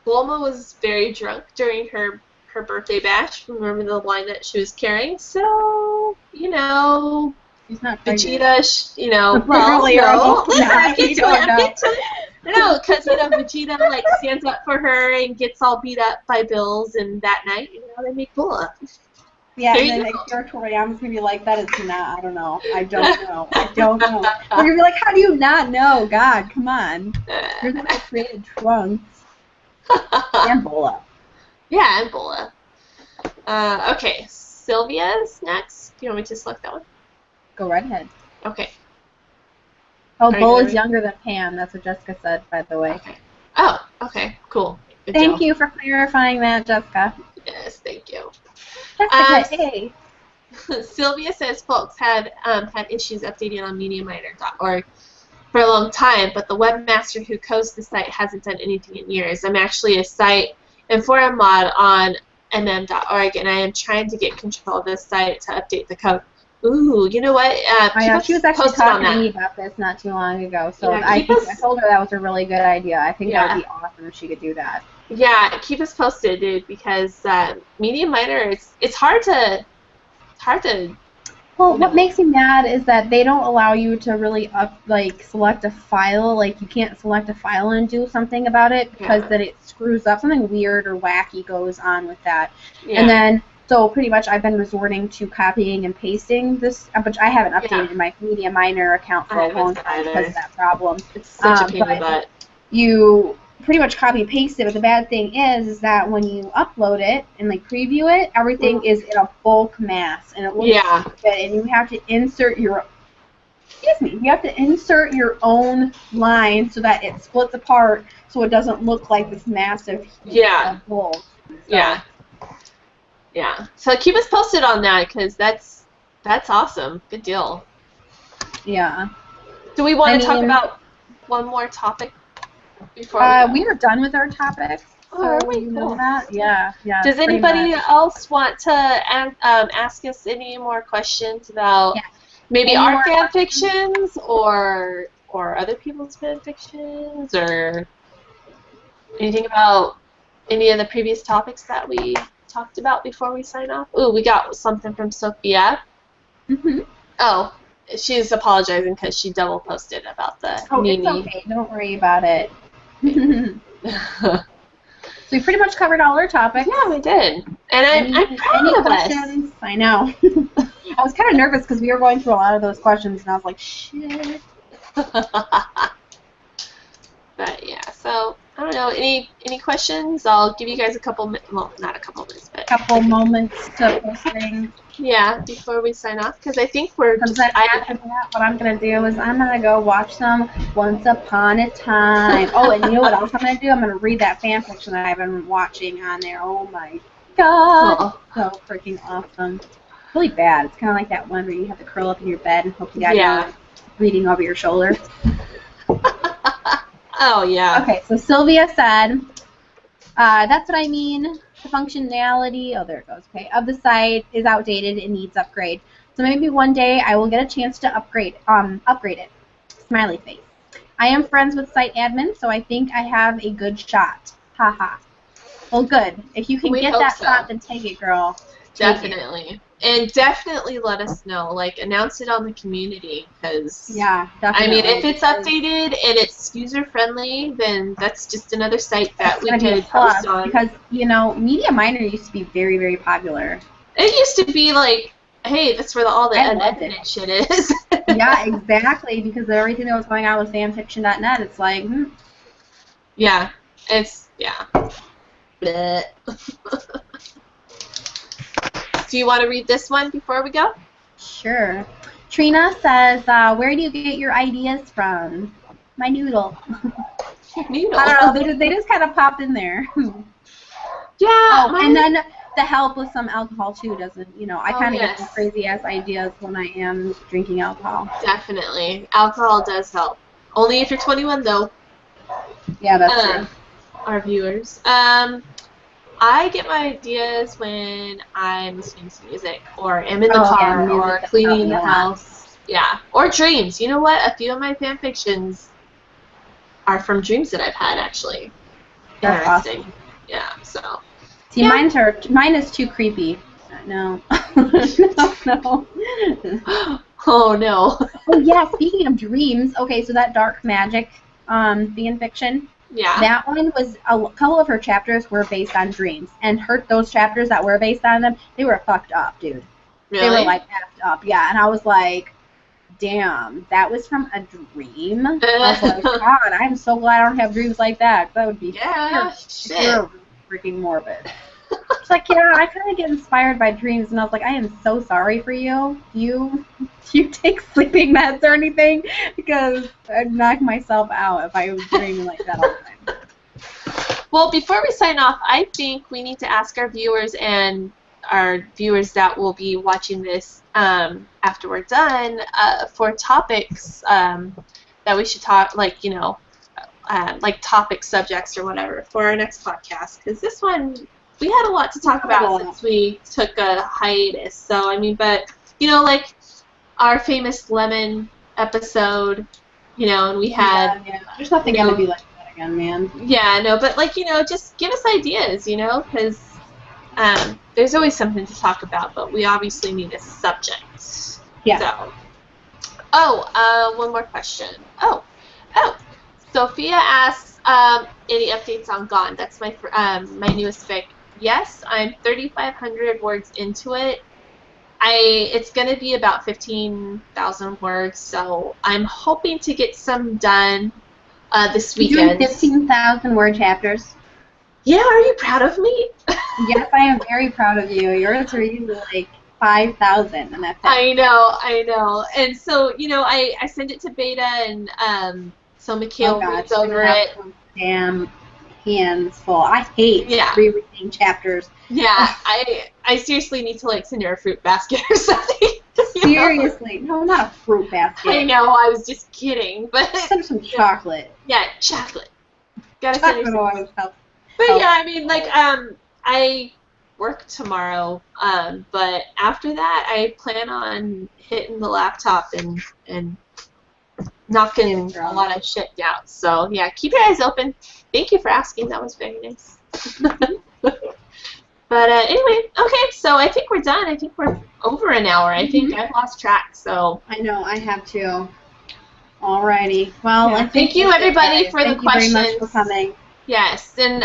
Bulma was very drunk during her birthday bash. Remember the line that she was carrying? So, she's not pregnant. Vegeta, well, no. No, because, Vegeta, stands up for her and gets all beat up by Bills, and that night, they make Bulla. Yeah, and then Akira Toriyama's going to be like, that is not, I don't know. I don't know. We're going to be like, how do you not know? God, come on. You're the one who created Trunks. And Bulla. Yeah, and Bulla. Okay, Sylvia's next. Do you want me to select that one? Go right ahead. Okay. Oh, Bulla's younger than Pam. That's what Jessica said, by the way. Okay. Oh, okay, cool. Thank you for clarifying that, Jessica. Yes, thank you. Jessica, hey. Sylvia says folks had issues updating on MediaMiner.org for a long time, but the webmaster who codes the site hasn't done anything in years. I'm actually a site and forum mod on mm.org, and I am trying to get control of this site to update the code. Ooh, you know what? She was actually talking to me about this not too long ago, so I told her that was a really good idea. I think that would be awesome if she could do that. Yeah, keep us posted, dude, because MediaMiner, it's hard to. Well, what makes me mad is that they don't allow you to really select a file. Like, you can't select a file and do something about it because then it screws up. Something weird or wacky goes on with that. Yeah. And then, so pretty much I've been resorting to copying and pasting this, but I haven't updated my MediaMiner account for a long time because of that problem. It's such a pain in the butt. You pretty much copy and paste it, but the bad thing is that when you upload it and preview it, everything is in a bulk mass, and it looks stupid, and you have to insert your own line so that it splits apart so it doesn't look like this massive bulk. So. Yeah. So keep us posted on that, because that's awesome. Good deal. Yeah. Do we want to talk about one more topic? We are done with our topics. Oh, are we? You know that? Yeah. Does anybody else want to ask us any more questions about maybe our fan fictions or other people's fan fictions, or anything about any of the previous topics that we talked about before we sign off? Ooh, we got something from Sophia. Mm-hmm. Oh, she's apologizing because she double posted about the Mimi. It's okay. Don't worry about it. So we pretty much covered all our topics. Yeah, we did. And I'm proud of us. I know. I was kind of nervous because we were going through a lot of those questions, and I was like, shit. But yeah, so I don't know. Any questions? I'll give you guys a couple minutes. Well, not a couple minutes, but a couple moments to post things. Yeah, before we sign off, because I think we're just. After that, what I'm gonna do is I'm gonna go watch some Once Upon a Time. Oh, and you know what else I'm gonna do? I'm gonna read that fan fiction that I've been watching on there. Oh my god, so freaking awesome. Really bad. It's kind of like that one where you have to curl up in your bed and hope you got reading over your shoulder. Oh yeah. Okay, so Sylvia said, that's what I mean. The functionality, there it goes, okay, of the site is outdated and needs upgrade. So maybe one day I will get a chance to upgrade it. Smiley face. I am friends with site admin, so I think I have a good shot. Haha. Well, good. If you can get that shot, then take it, girl. Definitely. And definitely let us know. Announce it on the community, because definitely. I mean, if it's updated and it's user friendly, then that's just another site that we could post on. Because MediaMiner used to be very, very popular. It used to be like, hey, that's where all the unedited shit is. Yeah, exactly, because everything that was going on with fanfiction.net, it's like, Yeah, it's, yeah. Blech. Do you want to read this one before we go? Sure. Trina says, where do you get your ideas from? My noodle. Noodle. I don't know, they just kind of popped in there. Yeah. Oh, and then the help with some alcohol too doesn't, I kind of yes. get some crazy ass ideas when I am drinking alcohol. Definitely. Alcohol does help. Only if you're 21 though. Yeah, that's true. Our viewers. I get my ideas when I'm listening to music or am in the car or cleaning the house. Yeah. Or dreams. You know what? A few of my fan fictions are from dreams that I've had actually. That's interesting. Awesome. Yeah, so. See, mine is too creepy. No. No. Oh, no. Oh, yeah, speaking of dreams, okay, so that dark magic fan fiction, yeah. That one was, a couple of her chapters were based on dreams, and those chapters that were based on them, they were fucked up, dude. Really? They were, like, effed up, yeah, and I was like, damn, that was from a dream? I was like, God, I'm so glad I don't have dreams like that. That would be super freaking morbid. It's like, yeah, I kind of get inspired by dreams, and I was like, I am so sorry for you. Do you take sleeping meds or anything? Because I'd knock myself out if I was dreaming like that all the time. Well, before we sign off, I think we need to ask our viewers and our viewers that will be watching this after we're done for topics that we should talk, like, like topic subjects or whatever for our next podcast. Because this one, we had a lot to talk about since we took a hiatus. So, I mean, but, like our famous lemon episode, and we had... Yeah. There's nothing going to be like that again, man. Yeah, no, but, just give us ideas, because there's always something to talk about, but we obviously need a subject. Yeah. So, one more question. Oh, Sophia asks, any updates on Gone? That's my newest fic. Yes, I'm 3,500 words into it. It's going to be about 15,000 words, so I'm hoping to get some done this weekend. You're doing 15,000 word chapters? Yeah, are you proud of me? Yes, I am very proud of you. Yours are usually like 5,000, and that's it. I know. And so, I send it to Beta, and so Mikhail reads over it. Damn hands full. I hate rereading chapters. Yeah, I seriously need to send her a fruit basket or something. Seriously, no, not a fruit basket. I know, I was just kidding, but send her some chocolate. Yeah, chocolate. Gotta send her some. Always helps. But yeah, I mean, I work tomorrow, but after that, I plan on hitting the laptop and knocking a lot of shit out. So yeah, keep your eyes open. Thank you for asking. That was very nice. But anyway, okay. So I think we're done. I think we're over an hour. I think I've lost track. So I know I have too. Alrighty. Well, thank you everybody for the questions. Thank you very much for coming. Yes, and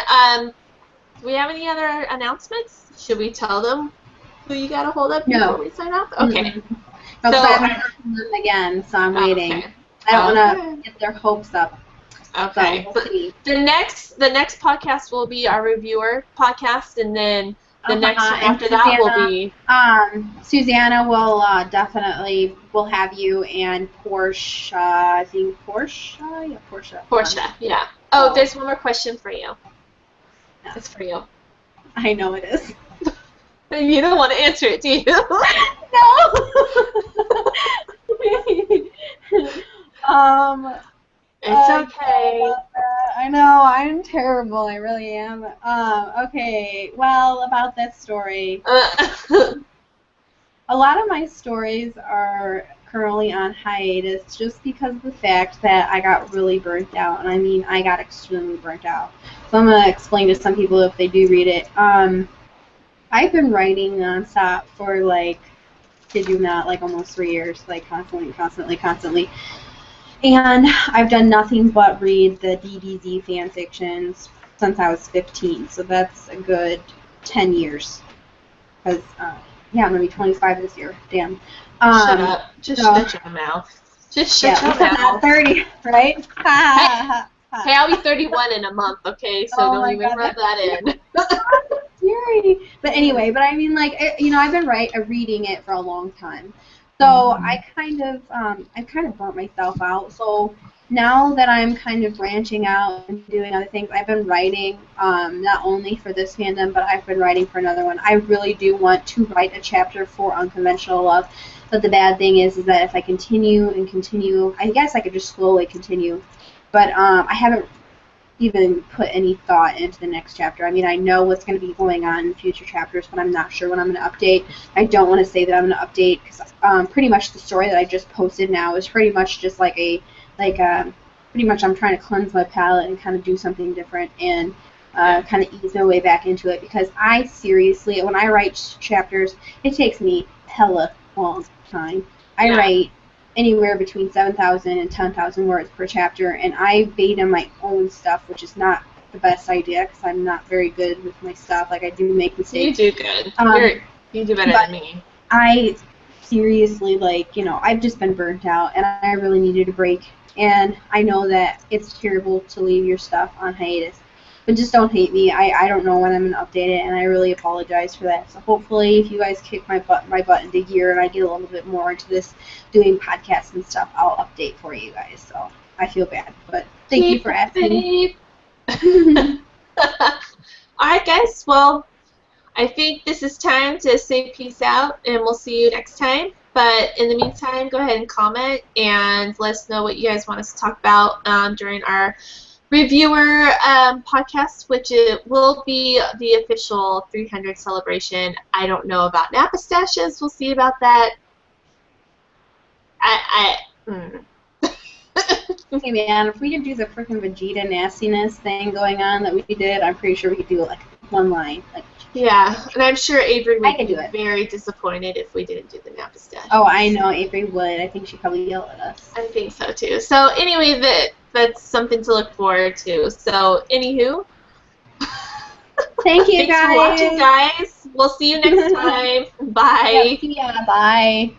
do we have any other announcements? Should we tell them who you got a hold of before we sign off? Okay. So I haven't heard from them again, so I'm waiting. Okay. I don't want to get their hopes up. Okay. So we'll see. The next podcast will be our reviewer podcast, and then the next one after that will be Susanna will definitely will have you, and Portia. I think Portia. Yeah, Portia. Portia. Yeah. Oh, there's one more question for you. No. It's for you. I know it is. You don't want to answer it, do you? No. It's okay. I know, I'm terrible. I really am. Okay. Well, about this story. A lot of my stories are currently on hiatus just because of the fact that I got really burnt out. And I mean, I got extremely burnt out. So I'm going to explain to some people if they do read it. I've been writing nonstop for, kid you not, almost 3 years, constantly. And I've done nothing but read the DBZ fan fictions since I was 15. So that's a good 10 years. Because Yeah, I'm gonna be 25 this year. Damn. Shut up. Just shut your mouth. Just shut your mouth. Not 30, right? Hey, I'll be 31 in a month, okay? So don't even rub that in. Scary. But anyway, but I mean, like, I've been reading it for a long time. So I kind of burnt myself out. So now that I'm kind of branching out and doing other things, I've been writing not only for this fandom, but I've been writing for another one. I really do want to write a chapter for Unconventional Love. But the bad thing is that if I continue, I guess I could just slowly continue. But I haven't even put any thought into the next chapter. I mean, I know what's going to be going on in future chapters, but I'm not sure when I'm going to update. I don't want to say that I'm going to update because pretty much the story that I just posted now is pretty much just pretty much I'm trying to cleanse my palate and kind of do something different and kind of ease my way back into it, because I seriously, when I write chapters, it takes me hella long time. I write anywhere between 7,000 and 10,000 words per chapter, and I beta my own stuff, which is not the best idea because I'm not very good with my stuff. Like, I do make mistakes. You do good. You do better than me. I seriously, I've just been burnt out, and I really needed a break. And I know that it's terrible to leave your stuff on hiatus. But just don't hate me. I don't know when I'm going to update it, and I really apologize for that. So hopefully if you guys kick my butt into gear and I get a little bit more into this doing podcasts and stuff, I'll update for you guys. So I feel bad, but thank you for asking. Alright guys, well, I think this is time to say peace out, and we'll see you next time. But in the meantime, go ahead and comment and let us know what you guys want us to talk about during our reviewer podcast, which it will be the official 300 celebration. I don't know about Napa Stashes. We'll see about that. Hey man, if we could do the freaking Vegeta nastiness thing going on that we did, I'm pretty sure we could do like one line. Yeah, and I'm sure Avery would be do it. very disappointed if we didn't do the Napa Stash. Oh, I know, Avery would. I think she'd probably yell at us. I think so too. So anyway, that's something to look forward to. So anywho, thank you thanks for watching, guys. We'll see you next time. Bye. Yeah, bye.